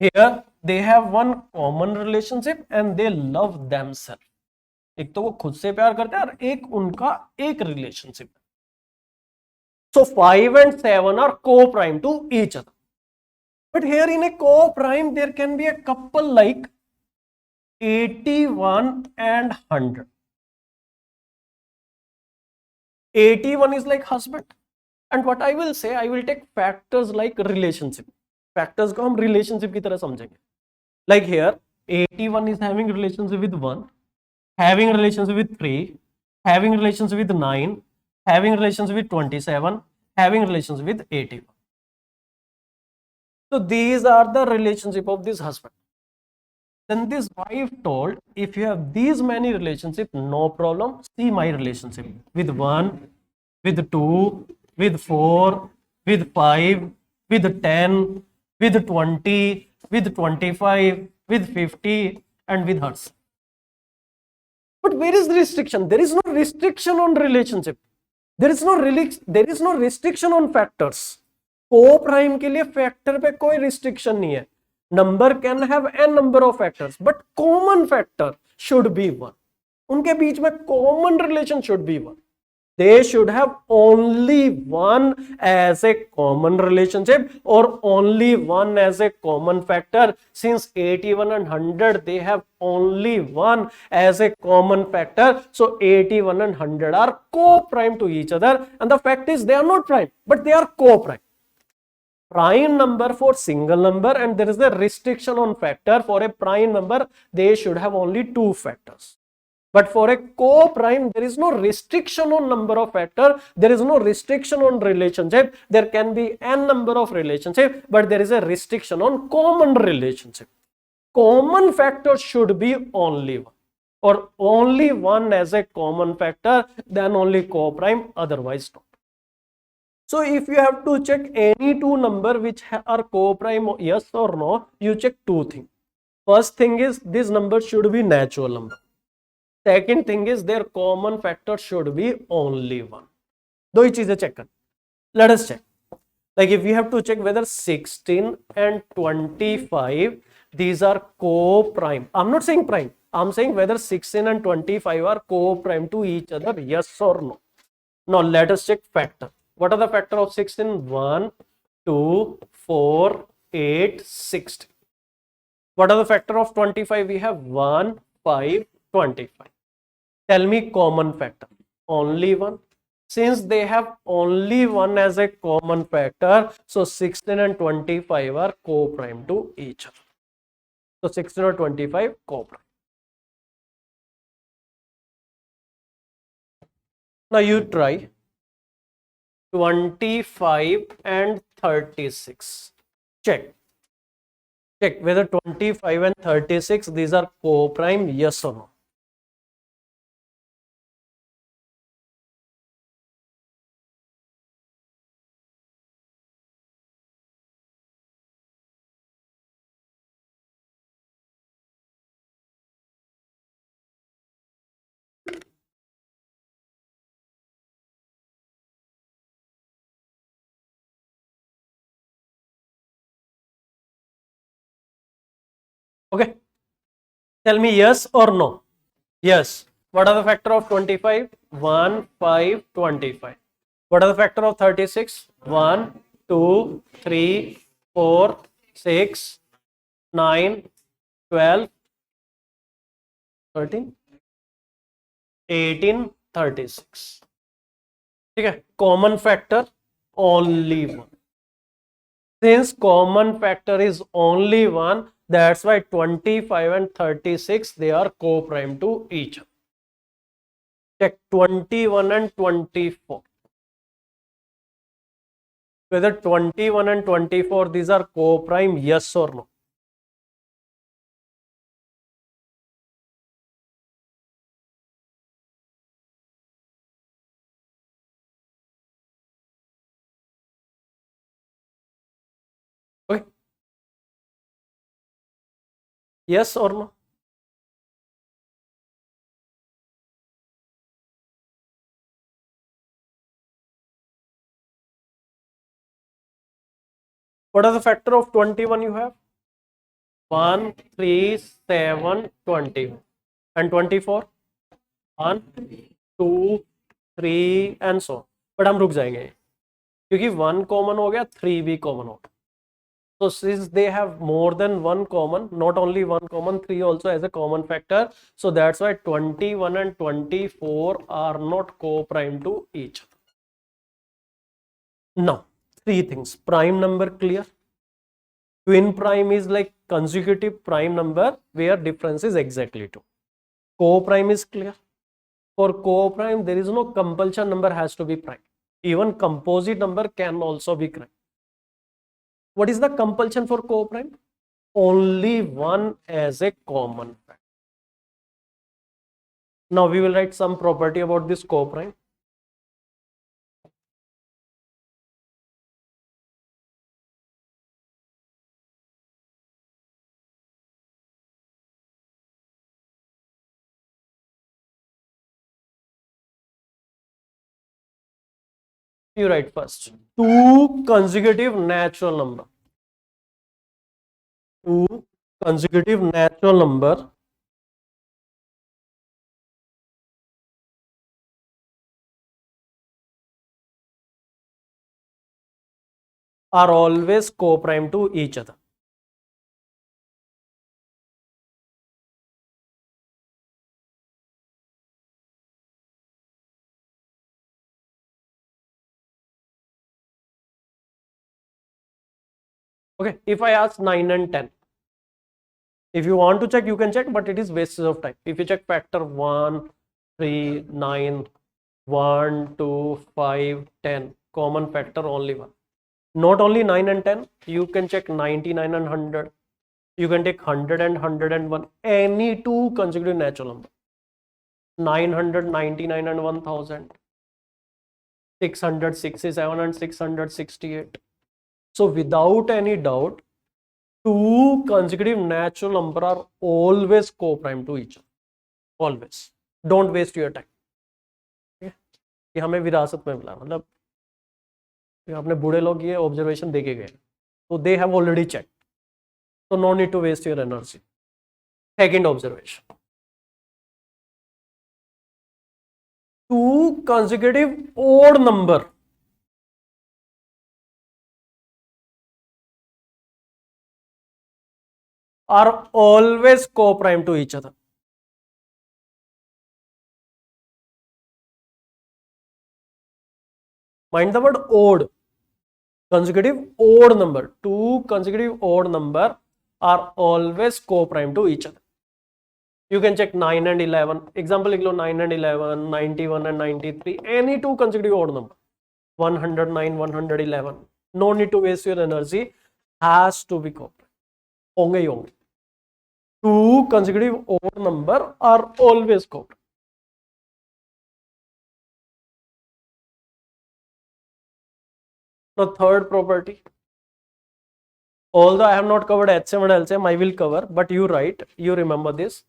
Here they have one common relationship and they love themselves. एक तो वो खुद से प्यार करते हैं और एक उनका एक relationship. So 5 and 7 are co-prime to each other. But here in a co-prime there can be a couple like 81 and 100. 81 is like husband. And what I will say, I will take factors like relationship. Factors को हम relationship की तरह समझेंगे. Like here 81 is having relationship with 1, having relationship with 3, having relationship with 9, having relationship with 27, having relationship with 81. So these are the relationship of this husband. Then this wife told, if you have these many relationships, no problem. See my relationship with 1, with 2, with 4, with 5, with 10, with 20, with 25, with 50, and with hers. But where is the restriction? There is no restriction on relationship. There is no restriction on factors. Co-prime के लिए factor पे कोई restriction नहीं है. Number can have n number of factors, but common factor should be 1. उनके बीच में common relation should be 1. They should have only one as a common relationship or only one as a common factor. Since 81 and 100, they have only one as a common factor. So 81 and 100 are co-prime to each other. And the fact is they are not prime, but they are co-prime. Prime number for single number, and there is a restriction on factor. For a prime number, they should have only 2 factors. But for a co-prime, there is no restriction on number of factor. There is no restriction on relationship. There can be n number of relationship, but there is a restriction on common relationship. Common factor should be only 1. or only one as a common factor, then only co-prime, otherwise not. So if you have to check any two number which are co-prime, yes or no, you check two things. First thing is this number should be natural number. Second thing is their common factor should be only one. दो ही चीजें check कर. Let us check. Like if we have to check whether 16 and 25, these are co-prime. I'm not saying prime. I'm saying whether 16 and 25 are co-prime to each other, yes or no. Now let us check factor. What are the factor of 16? 1, 2, 4, 8, 16. What are the factor of 25? We have 1, 5, 25. Tell me common factor. Only one. Since they have only one as a common factor, so 16 and 25 are co-prime to each other. So 16 or 25 co-prime. Now you try 25 and 36. Check whether 25 and 36, these are co-prime, yes or no. Okay, tell me yes or no. Yes. What are the factor of 25? 1, 5, 25. What are the factor of 36? 1, 2, 3, 4, 6, 9, 12, 13, 18, 36. Okay. Common factor only one. Since common factor is only one, that's why 25 and 36, they are co-prime to each other. Check 21 and 24. Whether 21 and 24, these are co-prime, yes or no. Okay. Yes or no? What are the factor of 21 you have? 1, 3, 7, 20. And 24? 1, 2, 3 and so on. But हम रुक जाएंगे क्योंकि 1 common हो गया, 3 भी common हो गया. So since they have more than one common, not only one common, 3 also has a common factor. So that's why 21 and 24 are not co-prime to each other. Now, three things. Prime number clear. Twin prime is like consecutive prime number where difference is exactly 2. Co-prime is clear. For co-prime, there is no compulsion number has to be prime. Even composite number can also be prime. What is the compulsion for co-prime? Only one as a common factor. Now we will write some property about this co-prime. You write first. Two consecutive natural number. Two consecutive natural number are always co-prime to each other. Okay, if I ask 9 and 10, if you want to check, you can check, but it is wastage of time. If you check factor 1, 3, 9, 1, 2, 5, 10, common factor only one. Not only 9 and 10, you can check 99 and 100. You can take 100 and 101, any two consecutive natural number. 999 and 1000, 667 and 668. So without any doubt, two consecutive natural number are always co-prime to each other. Always. Don't waste your time. ये हमें विरासत में मिला, मतलब अपने बूढ़े लोग ये ऑब्जर्वेशन देके गए, तो they have already check, so no need to waste your energy. Second observation, two consecutive odd number are always co-prime to each other. Mind the word odd. Consecutive odd number, two consecutive odd number are always co-prime to each other. You can check 9 and 11. Example, 9 and 11, 91 and 93. Any two consecutive odd number. 109, 111. No need to waste your energy. Has to be co-prime. होंगे ही होंगे. Two consecutive odd number are always co-prime. Now third property. Although I have not covered HCM and LCM, I will cover. But you write. You remember this.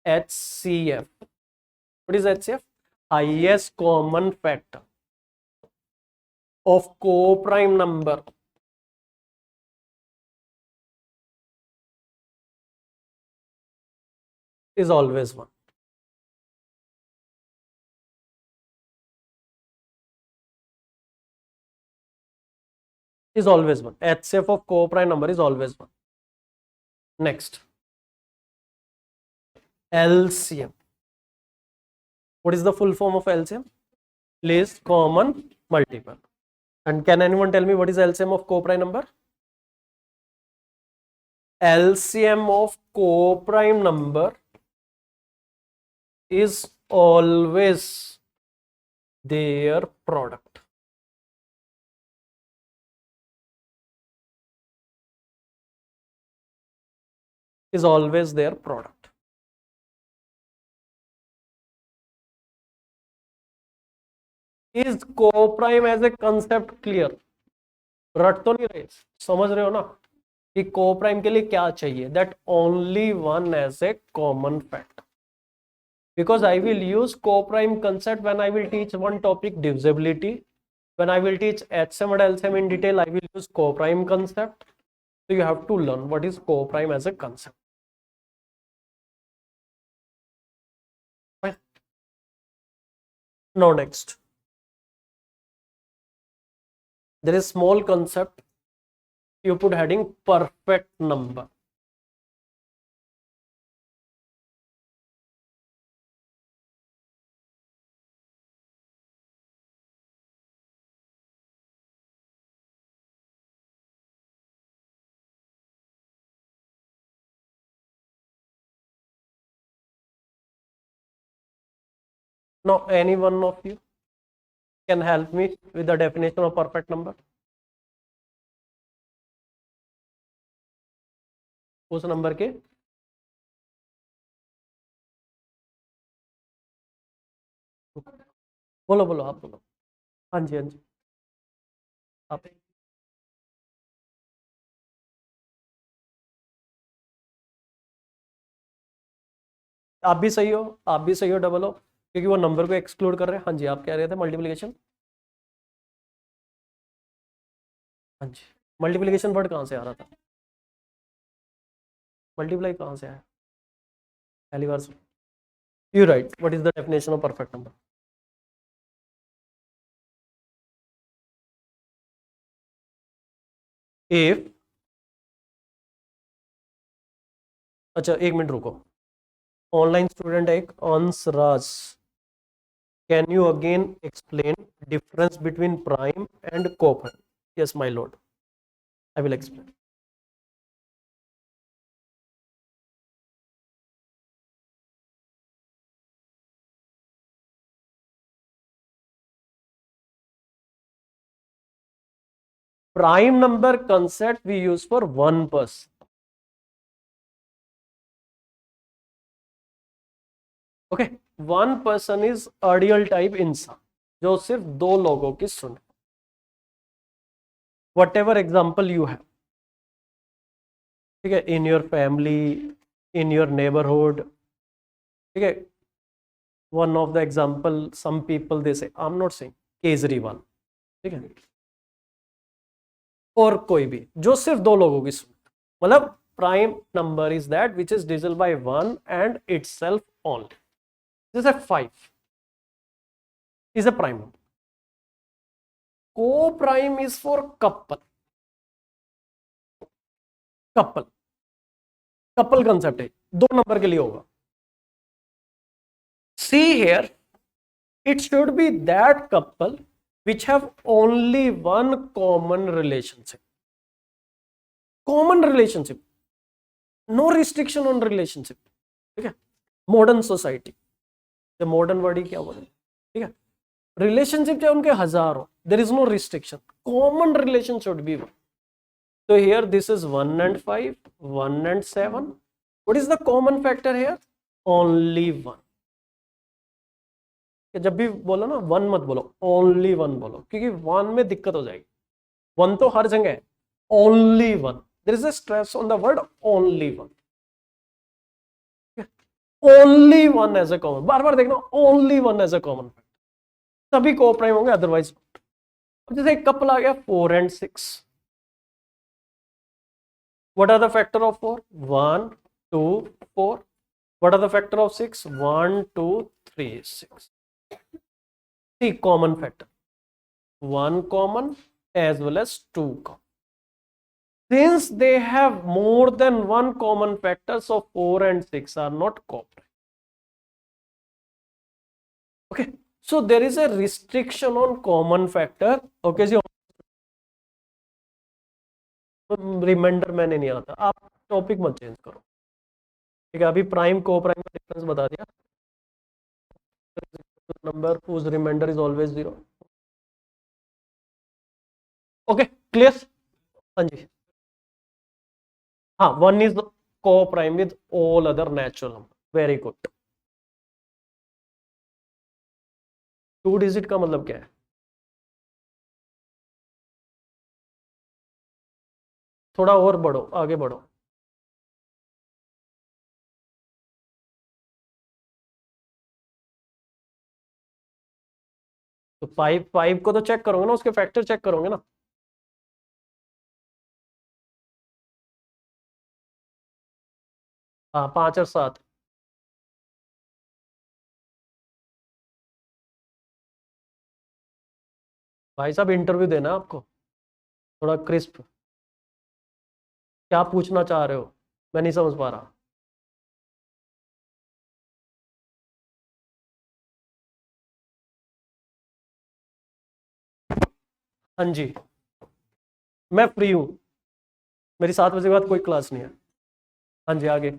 HCF. What is HCF? Highest common factor of co-prime number is always 1. Is always 1. HCF of co-prime number is always 1. Next. LCM. What is the full form of LCM? Least common multiple. And can anyone tell me what is LCM of co-prime number? LCM of co-prime number is always their product. Is always their product. Is co-prime as a concept clear? रट तो नहीं रहे, समझ रहे हो ना कि co-prime के लिए क्या चाहिए? That only one as a common factor. Because I will use co-prime concept when I will teach one topic, divisibility. When I will teach HCM and LCM in detail, I will use co-prime concept. So you have to learn what is co-prime as a concept. Fine. Now next. There is small concept. You put heading perfect number. Now any one of you can help me with the definition of perfect number. उस number के बोलो बोलो, आप बोलो. हाँ जी, हाँ जी, आप भी सही हो, आप भी सही हो, डबल हो, क्योंकि वो नंबर को एक्सक्लूड कर रहे हैं. हाँ जी, आप कह रहे थे मल्टीप्लिकेशन. हाँ जी, मल्टीप्लिकेशन वर्ड कहाँ से आ रहा था? मल्टीप्लाई कहाँ से आया? पहली बार. You right. What is the definition of perfect number? If, अच्छा एक मिनट रुको, ऑनलाइन स्टूडेंट है एक Anshraj. Can you again explain difference between prime and coprime? Yes my lord, I will explain. Prime number concept we use for one person. Okay, one person is ideal type इंसान जो सिर्फ दो लोगों की सुने, whatever example you have, ठीक है, in your family, in your neighbourhood, ठीक है, one of the example some people they say, I am not saying Kejriwal, ठीक है, और कोई भी जो सिर्फ दो लोगों की सुने, मतलब prime number is that which is divisible by 1 and itself only. This is 5 is a prime number. Co-prime is for couple. couple concept है, दो नंबर के लिए होगा. See here, it should be that couple which have only one common relationship. Common relationship, no restriction on relationship, ठीक है. Modern society, modern word ही क्या बोले, ठीक है, रिलेशनशिप चाहे उनके हजारों, there is no restriction, common relation should be one. तो here this is 1 and 5, 1 and 7. What is the common factor here? Only 1. जब भी बोलो ना 1 मत बोलो, ओनली 1 बोलो, क्योंकि 1 में दिक्कत हो जाएगी. 1 तो हर जगह है, only 1. There is a stress on the word only one. Only one as a common. बार बार देखना, only one as a common factor. सभी को प्राइम होंगे, अदरवाइज. अब जैसे एक कपल आ गया 4 and 6. What are the factor of 4? 1, 2, 4. What are the factor of 6? 1, 2, 3, 6. See, common factor. 1 common as well as 2 common. Since they have more than one common factor, so 4 and 6 are not co-prime. Okay, so there is a restriction on common factor. Okay जी, remainder मैंने नहीं आता, आप topic मत change करो, ठीक है. अभी प्राइम को प्राइम का डिफरेंस बता दिया. Number whose remainder is always 0. Okay, clear? हाँ जी. हाँ, 1 is co-prime with all other natural number. Very good. 2 digit का मतलब क्या है? थोड़ा और बढ़ो, आगे बढ़ो. तो 5 को तो चेक करोगे ना, उसके फैक्टर चेक करोगे ना. हाँ, 5 और 7. भाई साहब इंटरव्यू देना आपको, थोड़ा क्रिस्प. क्या पूछना चाह रहे हो, मैं नहीं समझ पा रहा. हाँ जी, मैं फ्री हूँ, मेरी 7 बजे के बाद कोई क्लास नहीं है. हाँ जी, आगे.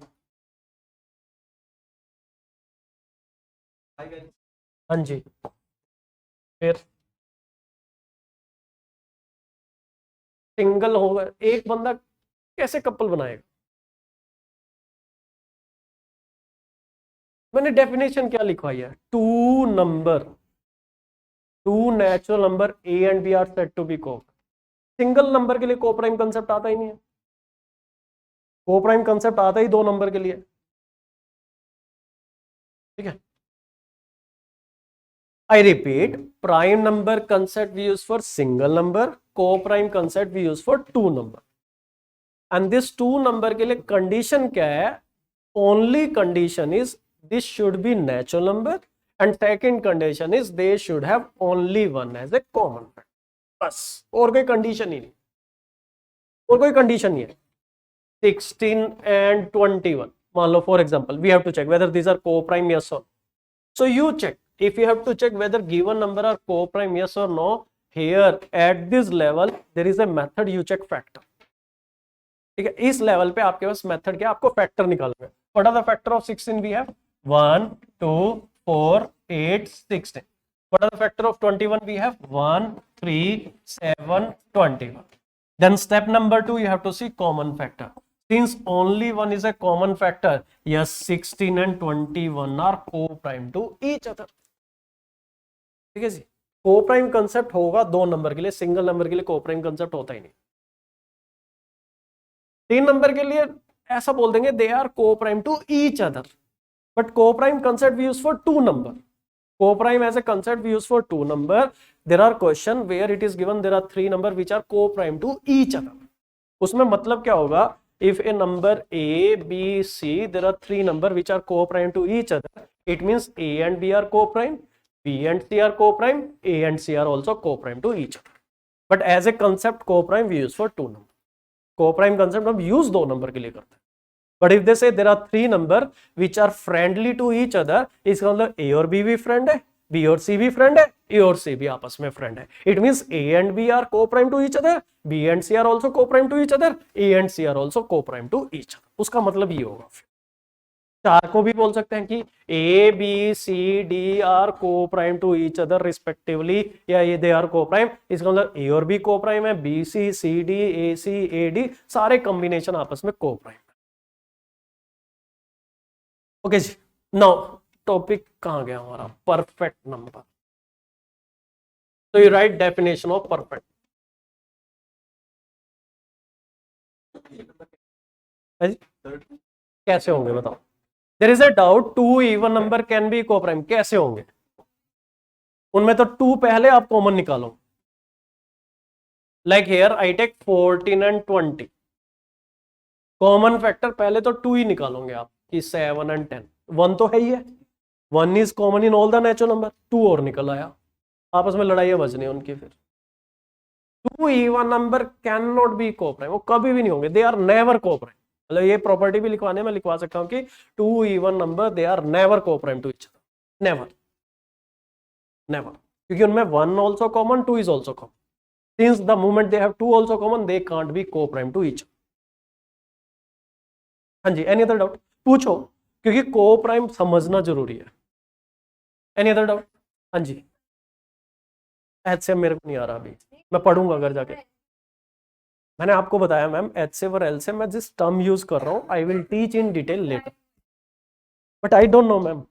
हाँ जी, फिर सिंगल होगा, एक बंदा कैसे कपल बनाएगा? मैंने डेफिनेशन क्या लिखवाई है? Two natural number A and B are said to be co. Single number के लिए को प्राइम कंसेप्ट आता ही नहीं है. को प्राइम कंसेप्ट आता ही 2 नंबर के लिए, ठीक है. I repeat, prime number concept we use for single number, co-prime concept we use for 2 number. And this 2 number के लिए condition क्या है? Only condition is this should be natural number, and second condition is they should have only one as a common factor. बस, और कोई condition ही नहीं, और कोई condition नहीं है. 16 and 21, मान लो for example, we have to check whether these are co-prime, yes or no. So you check. If you have to check whether given number are co-prime, yes or no, here at this level there is a method you check factor. ठीक है, इस level पे आपके पास method क्या, आपको factor निकालना है. What are the factor of 16? We have 1, 2, 4, 8, 16. What are the factor of 21? We have 1, 3, 7, 21. Then step number 2, you have to see common factor. Since only one is a common factor, yes, 16 and 21 are co-prime to each other. ठीक है जी, co-prime concept होगा 2 number के लिए, single number के लिए co-prime concept होता ही नहीं। 3 number के लिए ऐसा बोल देंगे they are coprime to each other, but coprime concept we use for 2 number. Co-prime as a concept we use for 2 number. There are question where it is given there are 3 number which are co-prime to each other. उसमें मतलब क्या होगा, if a number A, B, C, there are 3 number which are co-prime to each other, it means A and B are co-prime, B and C are co-prime, A and C are also co-prime to each other. But as a concept co-prime we use for 2 number. Co-prime concept हम use 2 number के लिए करते हैं. But if they say there are 3 number which are friendly to each other, इसका मतलब A और B भी friend है, B और C भी friend है, A और C भी आपस में friend है. It means A and B are co-prime to each other, B and C are also co-prime to each other, A and C are also co-prime to each other. उसका मतलब ये होगा. फिर 4 को भी बोल सकते हैं कि A, B, C, D are co-prime to each other respectively, या ये they are co-prime, इसका मतलब A और B co-prime है, B, C, C, D, A, C, A, D सारे combination आपस में co-prime. ओके जी, नाउ टॉपिक कहां गया हमारा, परफेक्ट नंबर. तो you write definition of perfect. कैसे होंगे बताओ. There is a doubt, 2 even number can be coprime, कैसे होंगे. उनमें तो 2 पहले आप कॉमन निकालो. Like here I take 14 and 20, common factor पहले तो 2 ही निकालोगे आप कि 7 एंड 10. 1 तो है ही है, 1 is common in all the natural number, 2 और निकल आया. आपस में लड़ाइयां बजनी उनकी. फिर 2 even number can not be coprime, वो कभी भी नहीं होंगे. They are never coprime. मतलब ये प्रॉपर्टी भी लिखवाने में लिखवा सकता हूं कि 2 even number they are never coprime to each other. Never, never, क्योंकि उनमें 1 also common, 2 is also common. Since the moment they have 2 also common they can't be coprime to each. हाँ जी, एनी अदर डाउट पूछो, क्योंकि co-prime समझना जरूरी है. Any other doubt. हाँ जी, एचसीएफ मेरे को नहीं आ रहा अभी, मैं पढ़ूंगा अगर जाके. मैंने आपको बताया मैम, एचसीएफ और एलसीएफ मैं जिस टर्म यूज कर रहा हूँ आई will teach in detail letter, but I don't know ma'am.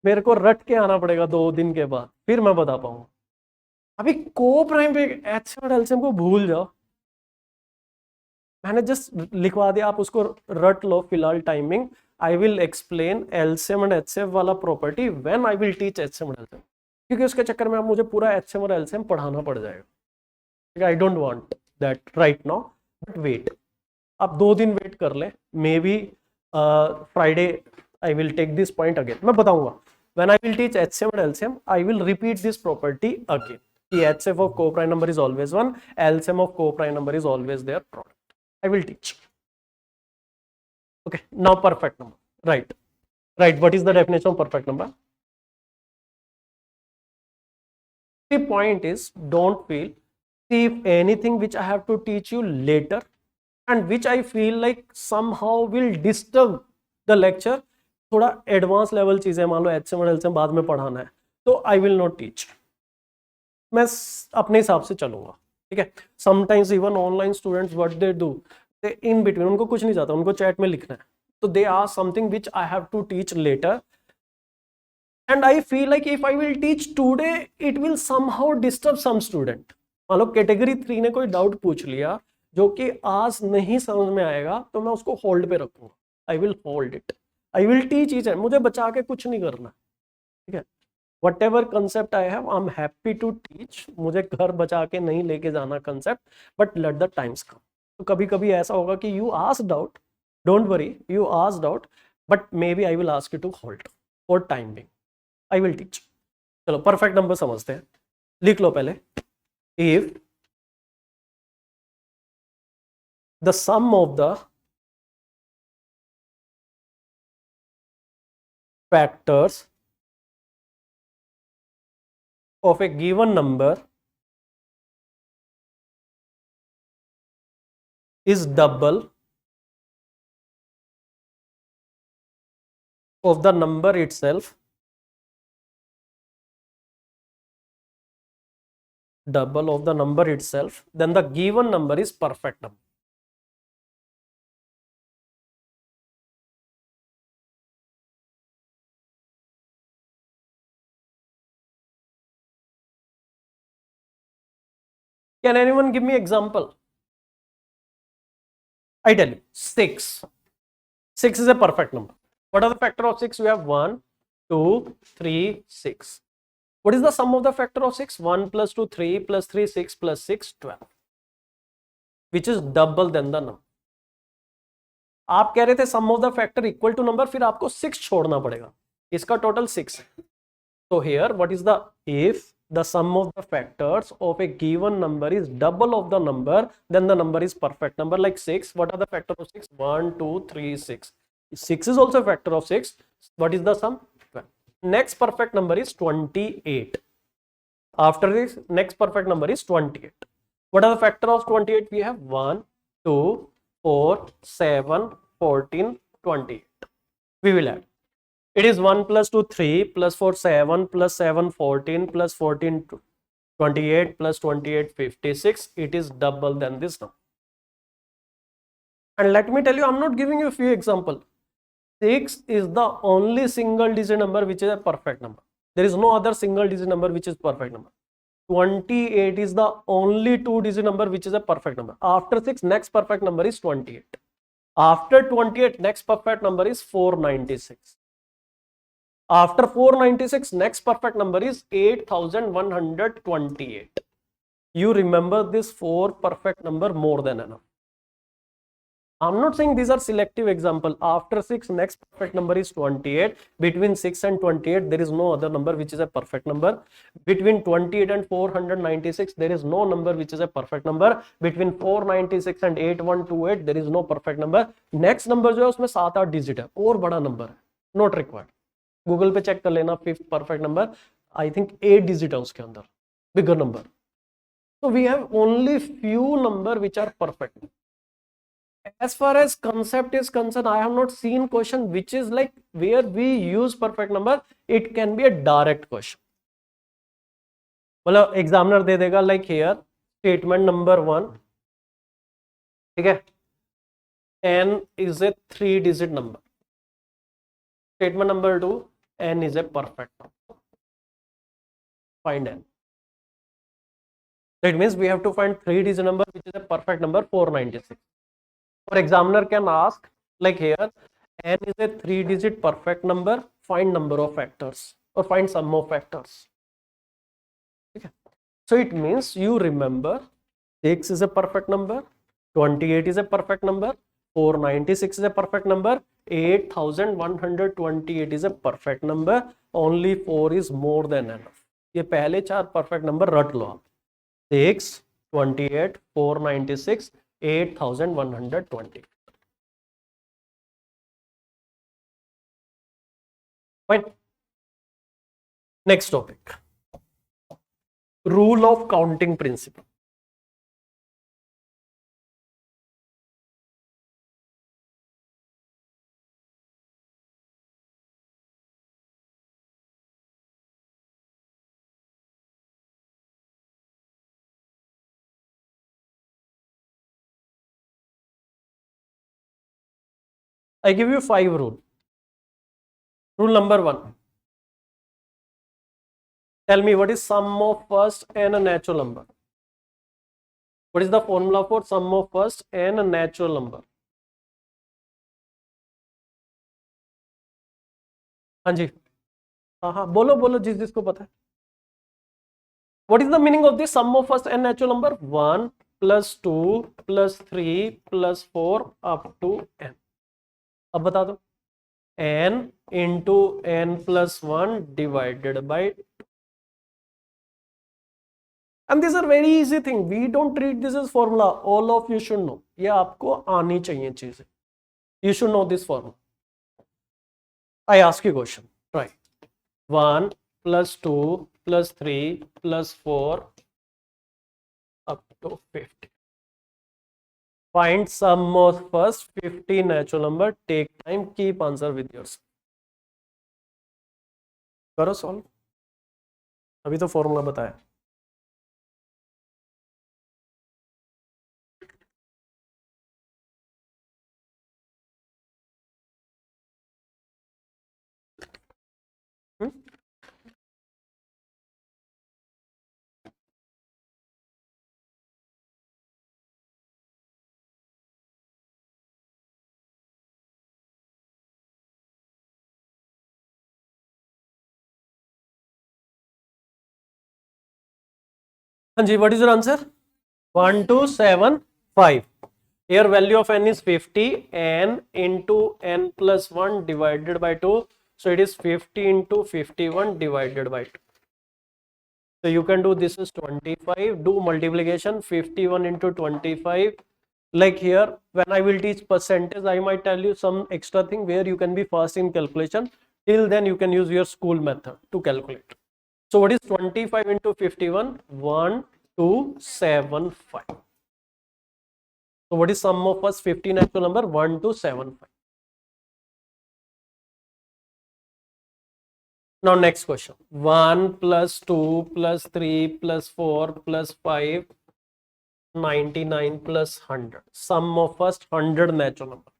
मेरे को रट के आना पड़ेगा 2 दिन के बाद, फिर मैं बता पाऊंगा. अभी को-प्राइम पे एचसीएफ और एलसीएफ को भूल जाओ, मैंने जस्ट लिखवा दिया, आप उसको रट लो फिलहाल. Timing I will explain LCM and HCF वाला property when I will teach HCM and LCM, क्योंकि उसके चक्कर में आप मुझे पूरा एचसीएम और एलसीएम पढ़ाना पड़ जाएगा. I don't want that right now, but wait, आप 2 दिन वेट कर ले. Maybe Friday I will take this point again. मैं बताऊंगा when I will teach HCM and LCM I will repeat this property again कि HCF of co-prime number is always 1, LCM of co-prime number is always their product. I will teach. Okay, now perfect number. Right. Right. What is the definition of perfect number? The point is, don't feel, see if anything which I have to teach you later and which I feel like somehow will disturb the lecture, थोड़ा advance level चीजें, मान लो HCM और LCM बाद में पढ़ाना है, तो I will not teach. मैं अपने हिसाब से चलूंगा. ठीक है. Sometimes even online students what they do, they in between, उनको कुछ नहीं जाता, उनको चैट में लिखना है, तो they are something which I have to teach later, and I feel like if I will teach today it will somehow disturb some student. मान लो कैटेगरी 3 ने कोई डाउट पूछ लिया जो कि आज नहीं समझ में आएगा, तो मैं उसको होल्ड पे रखूंगा. I will hold it, I will teach it. मुझे बचा के कुछ नहीं करना. ठीक है. whatever concept I have, I'm happy to teach. मुझे घर बचा के नहीं लेके जाना concept, but let the times come. तो कभी कभी ऐसा होगा कि you asked out, don't worry, you asked out, but maybe I will ask you to hold for time being. I will teach. चलो perfect number समझते हैं. लिख लो पहले. If the sum of the factors of a given number is double of the number itself, double of the number itself, then the given number is perfect number. Can anyone give me example? I tell you, 6. 6 is a perfect number. What are the factor of 6? We have 1, 2, 3, 6. What is the sum of the factor of 6? 1 plus 2, 3 plus 3, 6 plus 6, 12. Which is double than the number. आप कह रहे थे sum of the factor equal to number, फिर आपको 6 छोड़ना पड़ेगा. इसका total 6 है. So here, what is the if the sum of the factors of a given number is double of the number, then the number is perfect number. Like 6, what are the factors of 6? 1, 2, 3, 6. 6 is also a factor of 6. What is the sum? 12. Next perfect number is 28. After this, next perfect number is 28. What are the factor of 28? We have 1, 2, 4, 7, 14, 28. We will add. It is 1 plus 2, 3 plus 4, 7 plus 7, 14 plus 14, 28 plus 28, 56. It is double than this number. And let me tell you, I'm not giving you a few examples. 6 is the only single digit number which is a perfect number. There is no other single digit number which is perfect number. 28 is the only two digit number which is a perfect number. After 6, next perfect number is 28. After 28, next perfect number is 496. After 496, next perfect number is 8128. You remember this 4 perfect number more than enough. I'm not saying these are selective example. After 6, next perfect number is 28. Between 6 and 28, there is no other number which is a perfect number. Between 28 and 496, there is no number which is a perfect number. Between 496 and 8128, there is no perfect number. Next number जो है उसमें 7-8 digit है और बड़ा number है, not required. Google पे check कर लेना. Fifth perfect number I think 8 digit है उसके अंदर, bigger number. So we have only few number which are perfect. As far as concept is concerned, I have not seen question which is like where we use perfect number. It can be a direct question. मतलब examiner दे देगा like here statement number 1, ठीक है, n is a 3 digit number. Statement number 2, n is a perfect number. Find n. That means we have to find 3 digit number which is a perfect number, 496. Or examiner can ask like here, n is a 3 digit perfect number, find number of factors or find sum of factors. Okay. So it means you remember 6 is a perfect number, 28 is a perfect number, 496 is a perfect number, 8128 is a perfect number, only 4 is more than enough. ये पहले 4 perfect number रट लो आप. 6, 28, 496, 8120. Fine. Next topic. Rule of counting principle. I give you 5 rules. Rule number 1. Tell me what is sum of first and a natural number. What is the formula for sum of first and a natural number? हाँ जी, हाँ बोलो बोलो जिसको पता है. What is the meaning of this sum of first and natural number? 1 plus 2 plus 3 plus 4 up to n. अब बता दो. n into n plus 1 divided by 2. And these are very easy thing. We don't treat this as formula. All of you should know. ये आपको आनी चाहिए चीजें. You should know this formula. I ask you a question. Try. 1 plus 2 plus 3 plus 4 up to 50. Find sum of first 50 natural number. Take time. Keep answer with yourself. करो solve. अभी तो formula बताया. Hanji, what is your answer? 1275. Here value of n is 50, n into n plus 1 divided by 2. So it is 50 into 51 divided by 2. So you can do this is 25. Do multiplication 51 into 25. Like here, when I will teach percentage, I might tell you some extra thing where you can be fast in calculation. Till then, you can use your school method to calculate. So what is 25 into 51? 1275. So what is sum of first 50 natural number? 1275. Now next question. 1 plus 2 plus 3 plus 4 plus 5, 99 plus 100. Sum of first 100 natural number.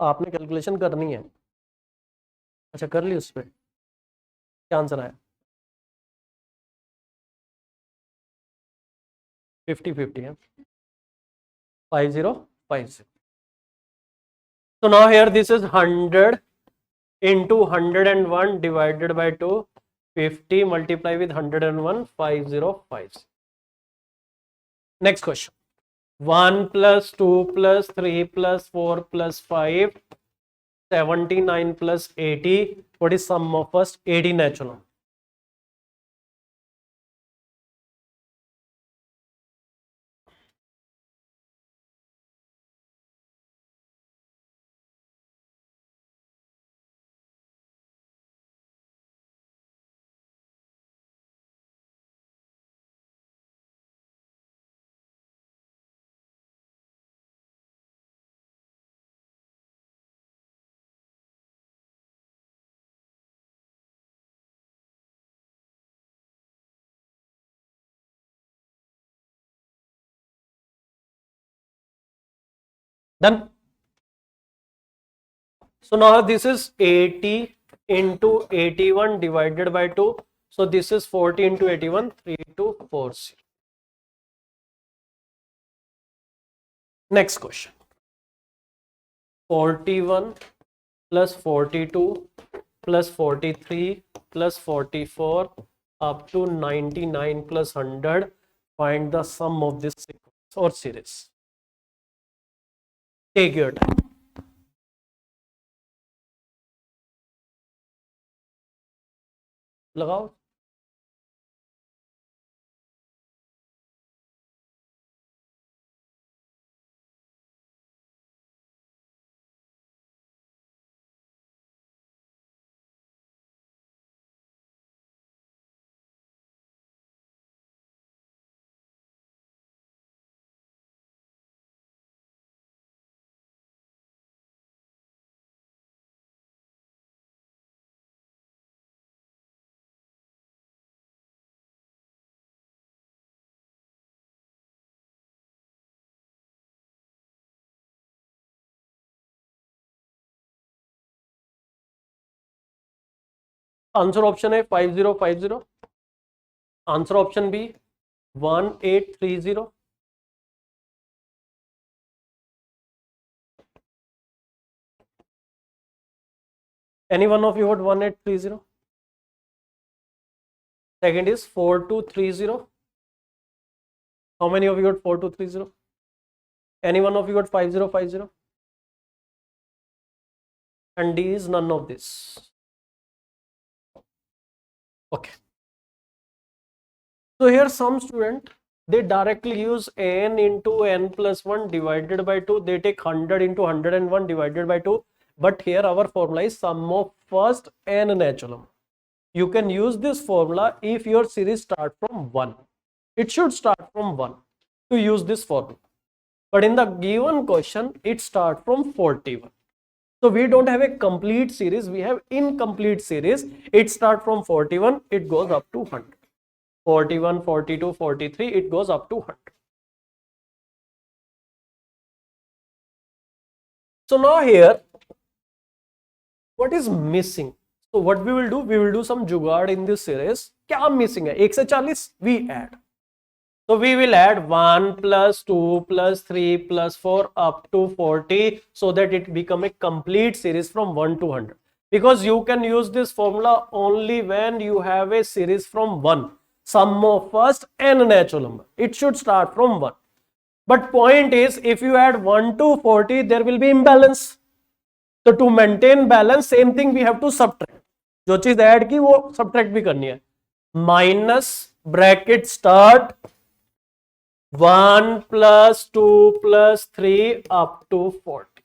आपने calculation करनी है. अच्छा कर ली उस पर. क्या answer आया? 50-50 है. 5050. So now here this is 100 into 101 divided by 2. 50 multiply with 101, 5050. Next question. 1 plus 2 plus 3 plus 4 plus 5, 79 plus 80. What is sum of first 80 natural number? Done. So now this is 80 into 81 divided by 2. So this is 40 into 81, 3240. Next question. 41 plus 42 plus 43 plus 44 up to 99 plus 100. Find the sum of this sequence or series. Take your time. लगाओ. Answer option है 5050. Answer option B 1830. Any one of you got 1830? Second is 4230. How many of you got 4230? Any one of you got 5050? And D is none of this. Okay. So here some student, they directly use n into n plus 1 divided by 2. They take 100 into 101 divided by 2. But here our formula is sum of first n natural number. You can use this formula if your series start from 1. It should start from 1 to use this formula. But in the given question, it starts from 41. So we don't have a complete series, we have incomplete series. It starts from 41, it goes up to 100. 41, 42, 43, it goes up to 100. So now here, what is missing? So what we will do some jugaad in this series. क्या missing है? 1 से 40 we add. So we will add 1 plus 2 plus 3 plus 4 up to 40 so that it become a complete series from 1 to 100. Because you can use this formula only when you have a series from 1, sum of first and natural number. It should start from 1. But point is, if you add 1 to 40, there will be imbalance. So to maintain balance, same thing we have to subtract. जो चीज add की वो subtract भी करनी है. Minus bracket start 1 plus 2 plus 3 up to 40.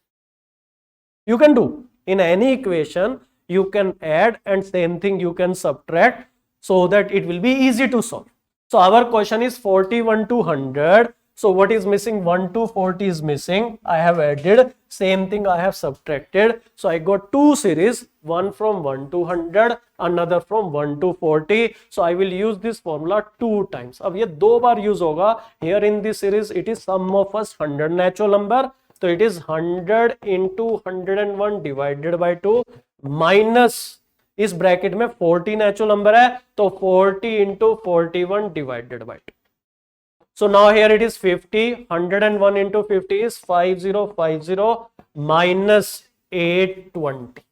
You can do in any equation, you can add and same thing you can subtract so that it will be easy to solve. So our question is 41 to 100. So what is missing? 1 to 40 is missing. I have added, same thing I have subtracted. So I got two series, one from 1 to 100, another from 1 to 40. So I will use this formula two times. अब ये दो बार use होगा. Here in this series, it is sum of first 100 natural number. So it is 100 into 101 divided by 2 minus इस bracket में 40 natural number है तो 40 into 41 divided by 2. So now here it is 50. 101 into 50 is 5050 minus 820.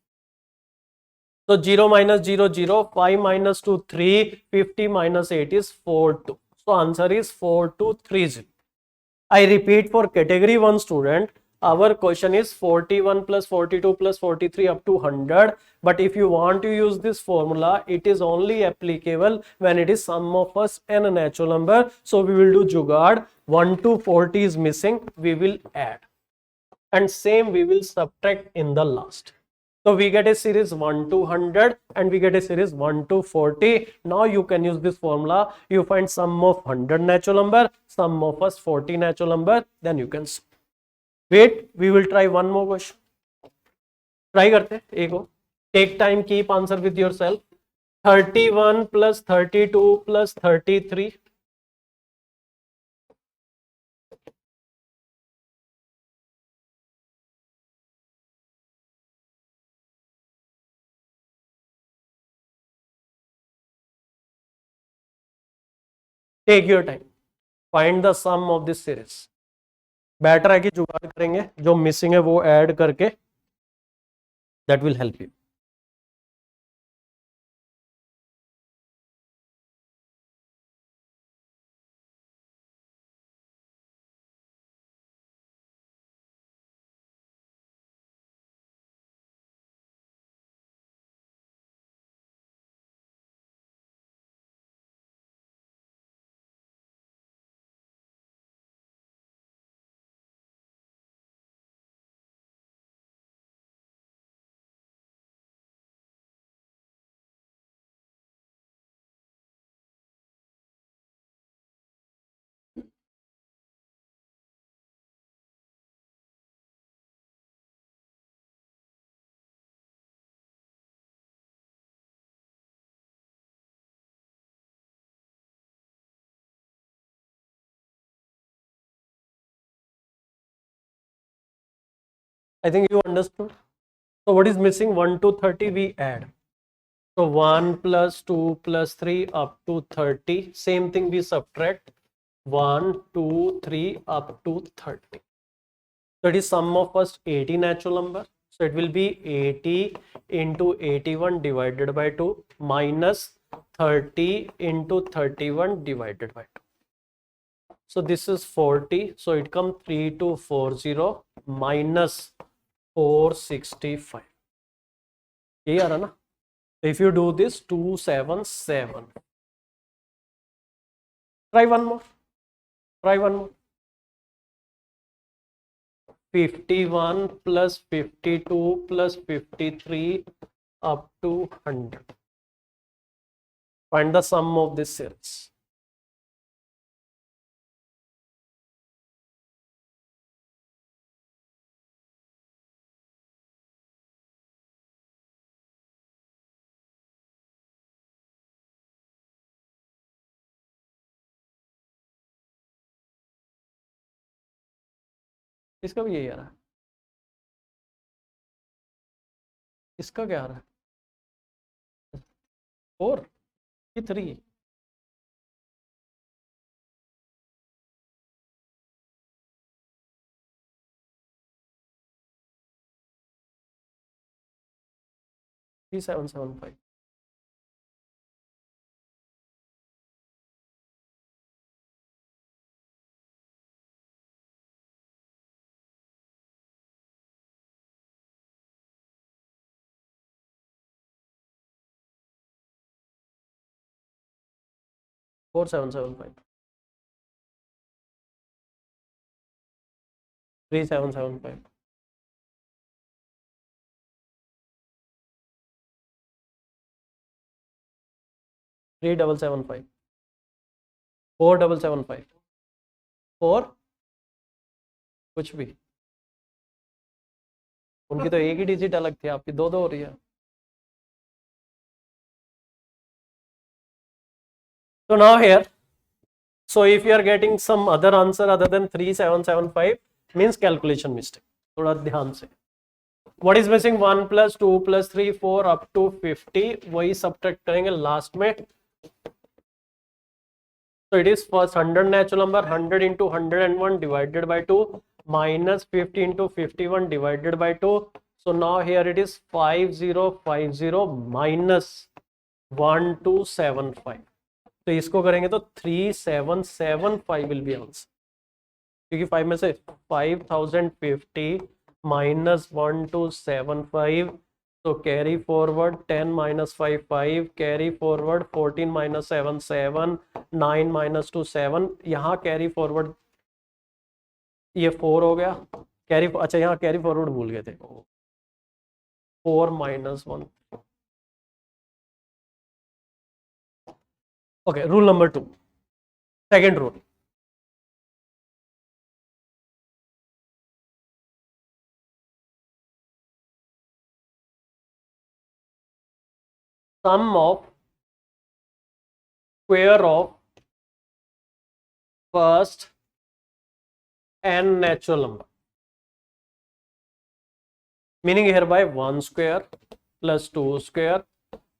So 0 minus 0 0, 5 minus 2 3, 50 minus 8 is 42. So answer is 4230. I repeat, for category 1 student, our question is 41 plus 42 plus 43 up to 100. But if you want to use this formula, it is only applicable when it is sum of first and a natural number. So we will do jugaad. 1 to 40 is missing, we will add. And same we will subtract in the last. So we get a series 1 to 100 and we get a series 1 to 40. Now you can use this formula. You find sum of 100 natural number, sum of first 40 natural number, then you can solve. Wait, we will try one more question. Try karte ek ho. Take time, keep answer with yourself. 31 plus 32 plus 33. Take your time. Find the sum of this series. Better है कि जुगाड़ करेंगे, जो missing है वो add करके, that will help you. I think you understood. So what is missing? 1 to 30 we add. So 1 plus 2 plus 3 up to 30. Same thing we subtract. 1, 2, 3 up to 30. So it is sum of first 80 natural number. So it will be 80 into 81 divided by 2 minus 30 into 31 divided by 2. So this is 40. So it comes 3240 minus 465. ये आ रहा ना? If you do this, 277. Try one more. Try one more. 51 plus 52 plus 53 up to 100. Find the sum of this series. इसका भी यही आ रहा है. इसका क्या आ रहा है? 4 कि 3? 3775. Four seven seven five. 3775. 3775. 4775. 4 कुछ भी, उनकी तो एक ही डिजिट अलग थी, आपकी दो दो हो रही है. So now here, so if you are getting some other answer other than 3775 means calculation mistake. थोड़ा ध्यान से. What is missing? 1 plus 2 plus 3 4 up to 50, वही subtract करेंगे लास्ट में. So it is first 100 natural number, 100 into 101 divided by 2 minus 50 into 51 divided by 2. So now here it is 5050 minus 1275. तो इसको करेंगे तो 3775 विल बी आंसर, क्योंकि 5 में से 5050 माइनस 1275, तो carry forward 10 minus 5 5, carry forward 14 minus 7 7, 9 minus 2 7, यहाँ कैरी फॉरवर्ड ये 4 हो गया. कैरी, अच्छा यहाँ कैरी फॉरवर्ड भूल गए थे, 4 minus 1. Okay, rule number 2, second rule. Sum of square of first n natural number, meaning hereby 1 square plus 2 square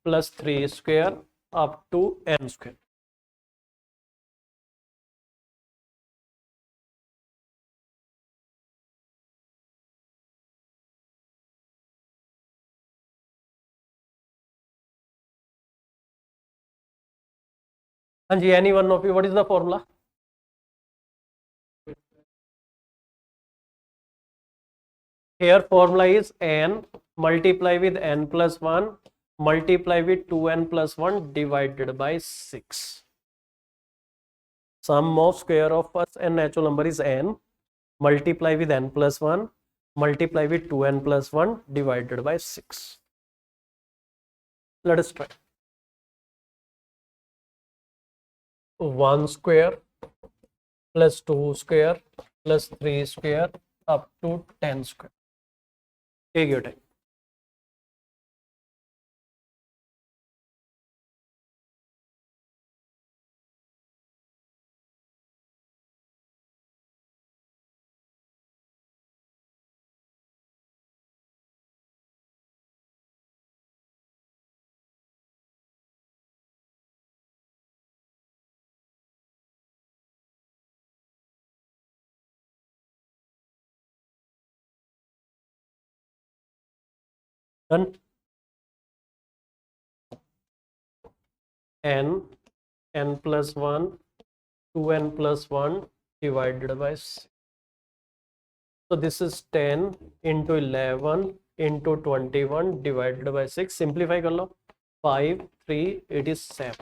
plus 3 square up to n square. हाँ जी, any one of you, what is the formula? Here formula is n multiply with n plus 1 multiply with 2n plus 1 divided by 6. Sum of square of first n natural number is n multiply with n plus 1 multiply with 2n plus 1 divided by 6. Let us try. 1 square plus 2 square plus 3 square up to 10 square. Take your time. Done. n plus 1 2n plus 1 divided by 6. So this is 10 into 11 into 21 divided by 6. Simplify कर लो. 5 3 it is 7.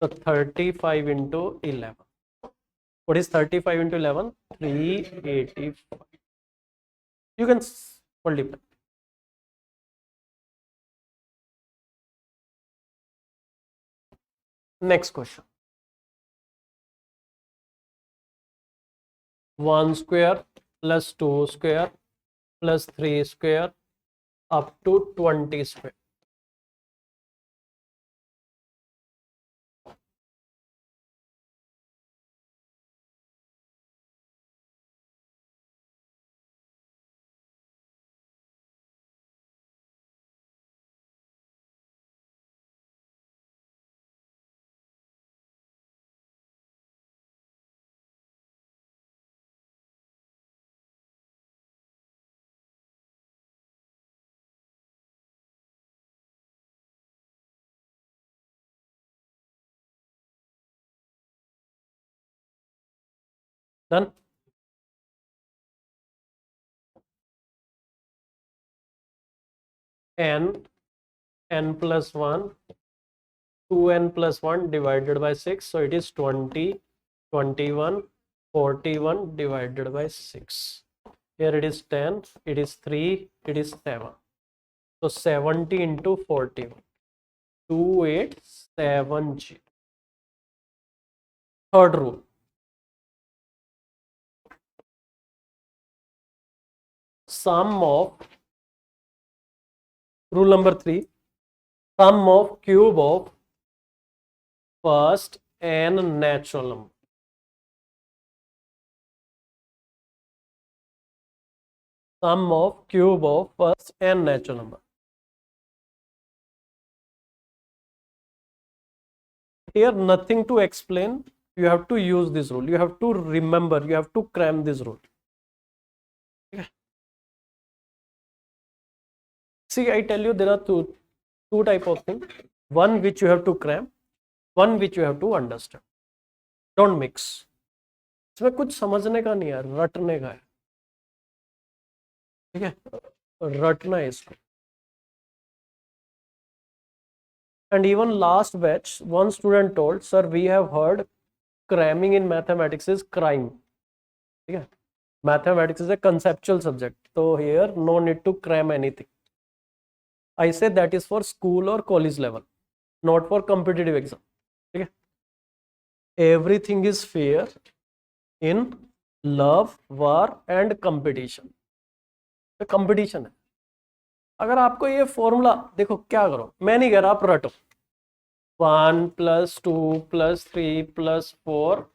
So 35 into 11. What is 35 into 11? 385. You can multiply. Next question. 1 square plus 2 square plus 3 square up to 20 square. Done. n plus 1, 2n plus 1 divided by 6. So it is 20, 21, 41 divided by 6. Here it is 10, it is 3, it is 7. So 70 into 41. 2870. Third rule. Sum of, rule number 3, sum of cube of first n natural number. Sum of cube of first n natural number. Here nothing to explain. You have to use this rule. You have to remember. You have to cram this rule. Okay. See, I tell you there are two type of things. One which you have to cram, one which you have to understand. Don't mix. इसमें कुछ समझने का नहीं है, रटने का है. ठीक है, रटना है इसको. And even last batch, one student told, sir, we have heard cramming in mathematics is crime. ठीक है, mathematics is a conceptual subject, so here no need to cram anything. I say that is for school or college level, not for competitive exam. ठीक है, everything is fair in love, war and competition. तो competition है. अगर आपको ये formula देखो, क्या करो, मैं नहीं कह रहा, आप रटो. 1 + 2 + 3 + 4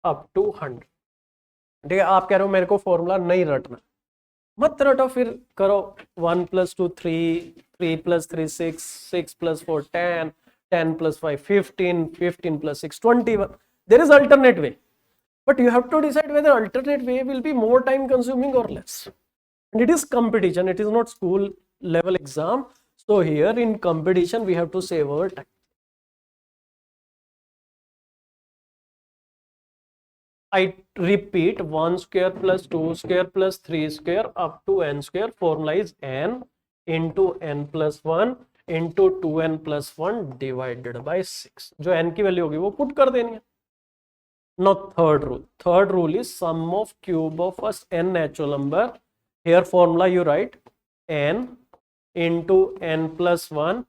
अप टू 100. ठीक है, आप कह रहे हो मेरे को फॉर्मूला नहीं रटना, मत रटो, फिर करो 1 + 2 3, 3 + 3 6, 6 + 4 10, 10 + 5 15, 15 + 6 21. There is alternate way, but you have to decide whether alternate way will be more time consuming or less. And it is competition, it is not school level exam. So here in competition we have to save our time. I repeat, 1 square plus 2 square plus 3 square up to n square. Formula is n into n plus 1 into 2n plus 1 divided by 6. जो n की value होगी वो put कर देनी है. Now third rule. Third rule is sum of cube of first n natural number. Here formula you write n into n plus 1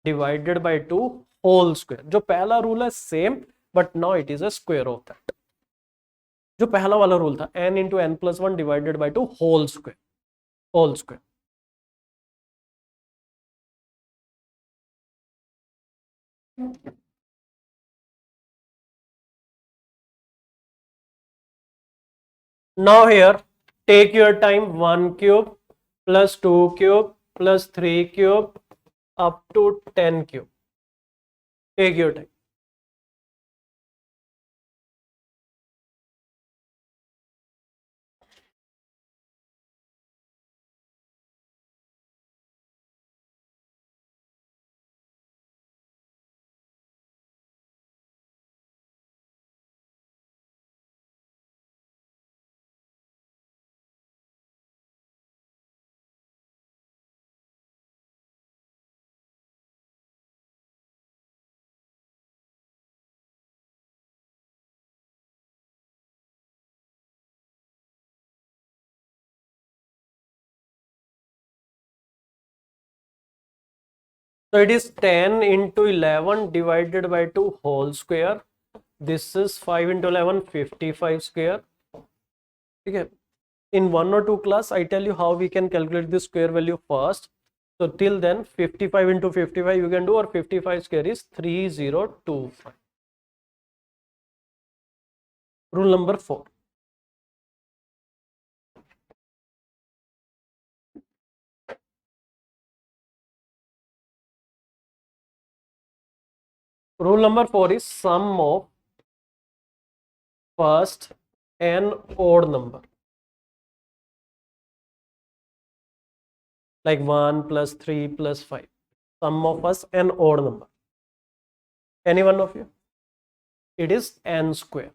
divided by 2 whole square. जो पहला rule है same, but now it is a square of that. जो पहला वाला rule था n into n plus 1 divided by 2 whole square. Whole square. Now here take your time. 1 cube plus 2 cube plus 3 cube up to 10 cube. Take your time. So it is 10 into 11 divided by 2 whole square. This is 5 into 11, 55 square. Okay. In 1 or 2 class, I tell you how we can calculate the square value first. So till then, 55 into 55 you can do, or 55 square is 3025. Rule number 4. Rule number 4 is sum of first n odd number. Like 1 plus 3 plus 5. Sum of first n odd number. Any one of you? It is n square.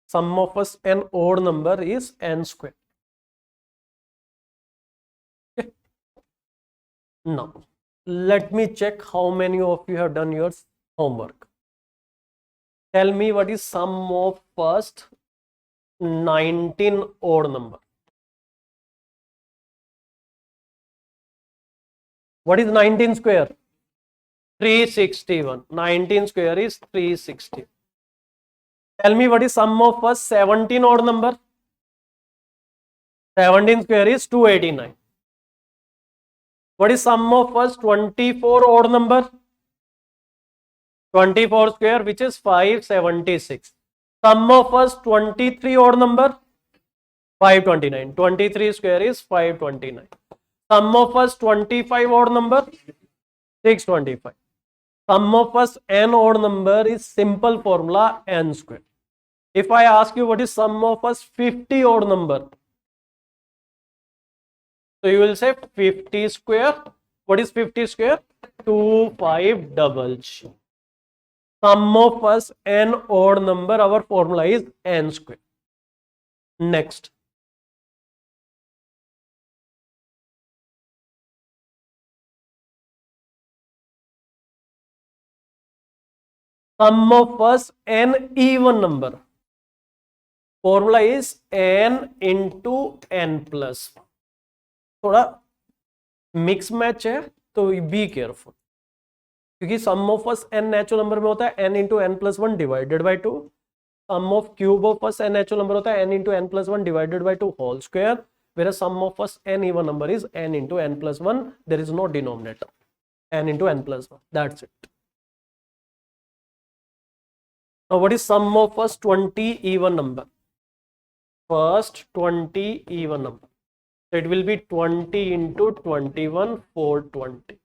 sum of an odd number is n square. Okay. Now let me check how many of you have done your homework. Tell me what is sum of first 19 odd number. What is 19 square? 361. 19 square is 360. Tell me what is sum of first 17 odd number? 17 square is 289. What is sum of first 24 odd number? 24 square, which is 576. Sum of first 23 odd number? 529. 23 square is 529. Sum of first 25 odd number? 625. Sum of first n odd number is simple formula n square. If I ask you what is sum of first 50 odd number, so you will say 50 square. What is 50 square? 2500. Sum of first n odd number, our formula is n square. Next. Sum of first n even number. Formula is n into n plus 1. थोड़ा mix match है तो be careful, क्योंकि sum of first n natural number में होता है n into n plus one divided by two. Sum of cube of first n natural number होता है n into n plus one divided by two whole square. whereas sum of first n even number is n into n plus 1. There is no denominator. n into n plus 1. That's it. Now what is sum of first 20 even number? First 20 even number. So it will be 20 into 21, 420.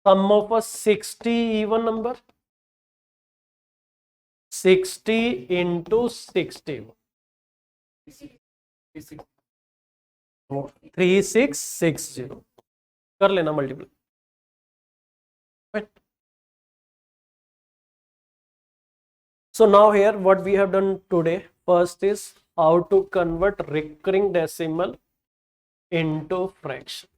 Sum of a 60 even number? 60 into 61. 3660. कर लेना multiple. Right. So now here what we have done today, first is how to convert recurring decimal into fraction.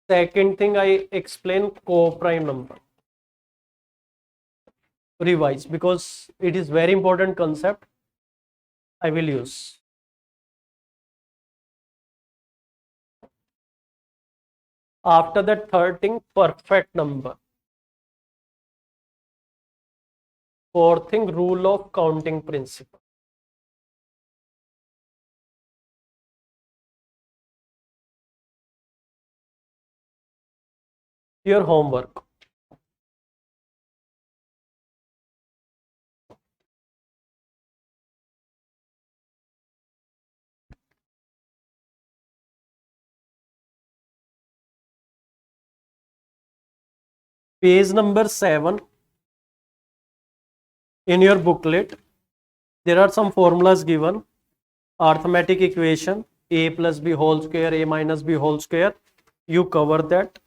Second thing, I explain co-prime number. Revise, because it is very important concept. I will use. After that, third thing, perfect number. Fourth thing, rule of counting principle. Your homework. Page number 7 in your booklet, there are some formulas given. Arithmetic equation, a plus b whole square, a minus b whole square. You cover that.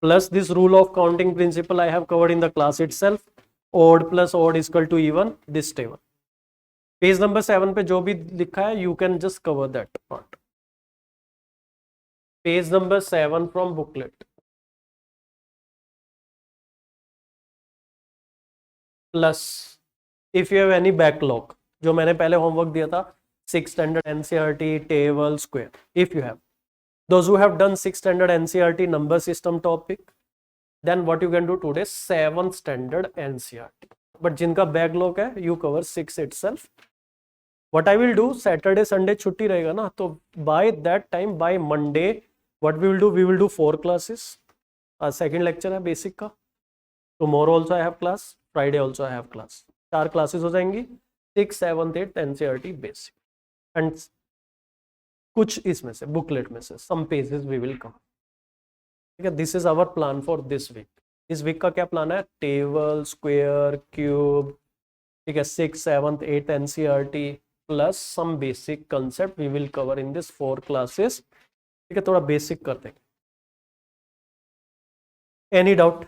Plus this rule of counting principle I have covered in the class itself. Odd plus odd is equal to even, this table. Page number 7 पे जो भी लिखा है, you can just cover that part. Page number 7 from booklet. Plus, if you have any backlog, जो मैंने पहले homework दिया था, 6th standard NCERT table square. If you have, those who have done 6th standard NCERT number system topic, then what you can do today, 7th standard NCERT. But जिनका backlog है, you cover 6 itself. What I will do, Saturday Sunday छुट्टी रहेगा ना, तो by that time, by Monday, what we will do, we will do 4 classes. Second lecture है basic का. Tomorrow also I have class. Friday also I have class. 4 classes हो जाएंगी. 6, 7, 8 NCERT basic. And कुछ इसमें से booklet में से some pages we will come. ठीक है, this is our plan for this week. इस week का क्या plan है? Table, square, cube, ठीक है, 6, 7, 8 NCERT plus some basic concept we will cover in this 4 classes. ठीक है, थोड़ा basic करते हैं. Any doubt?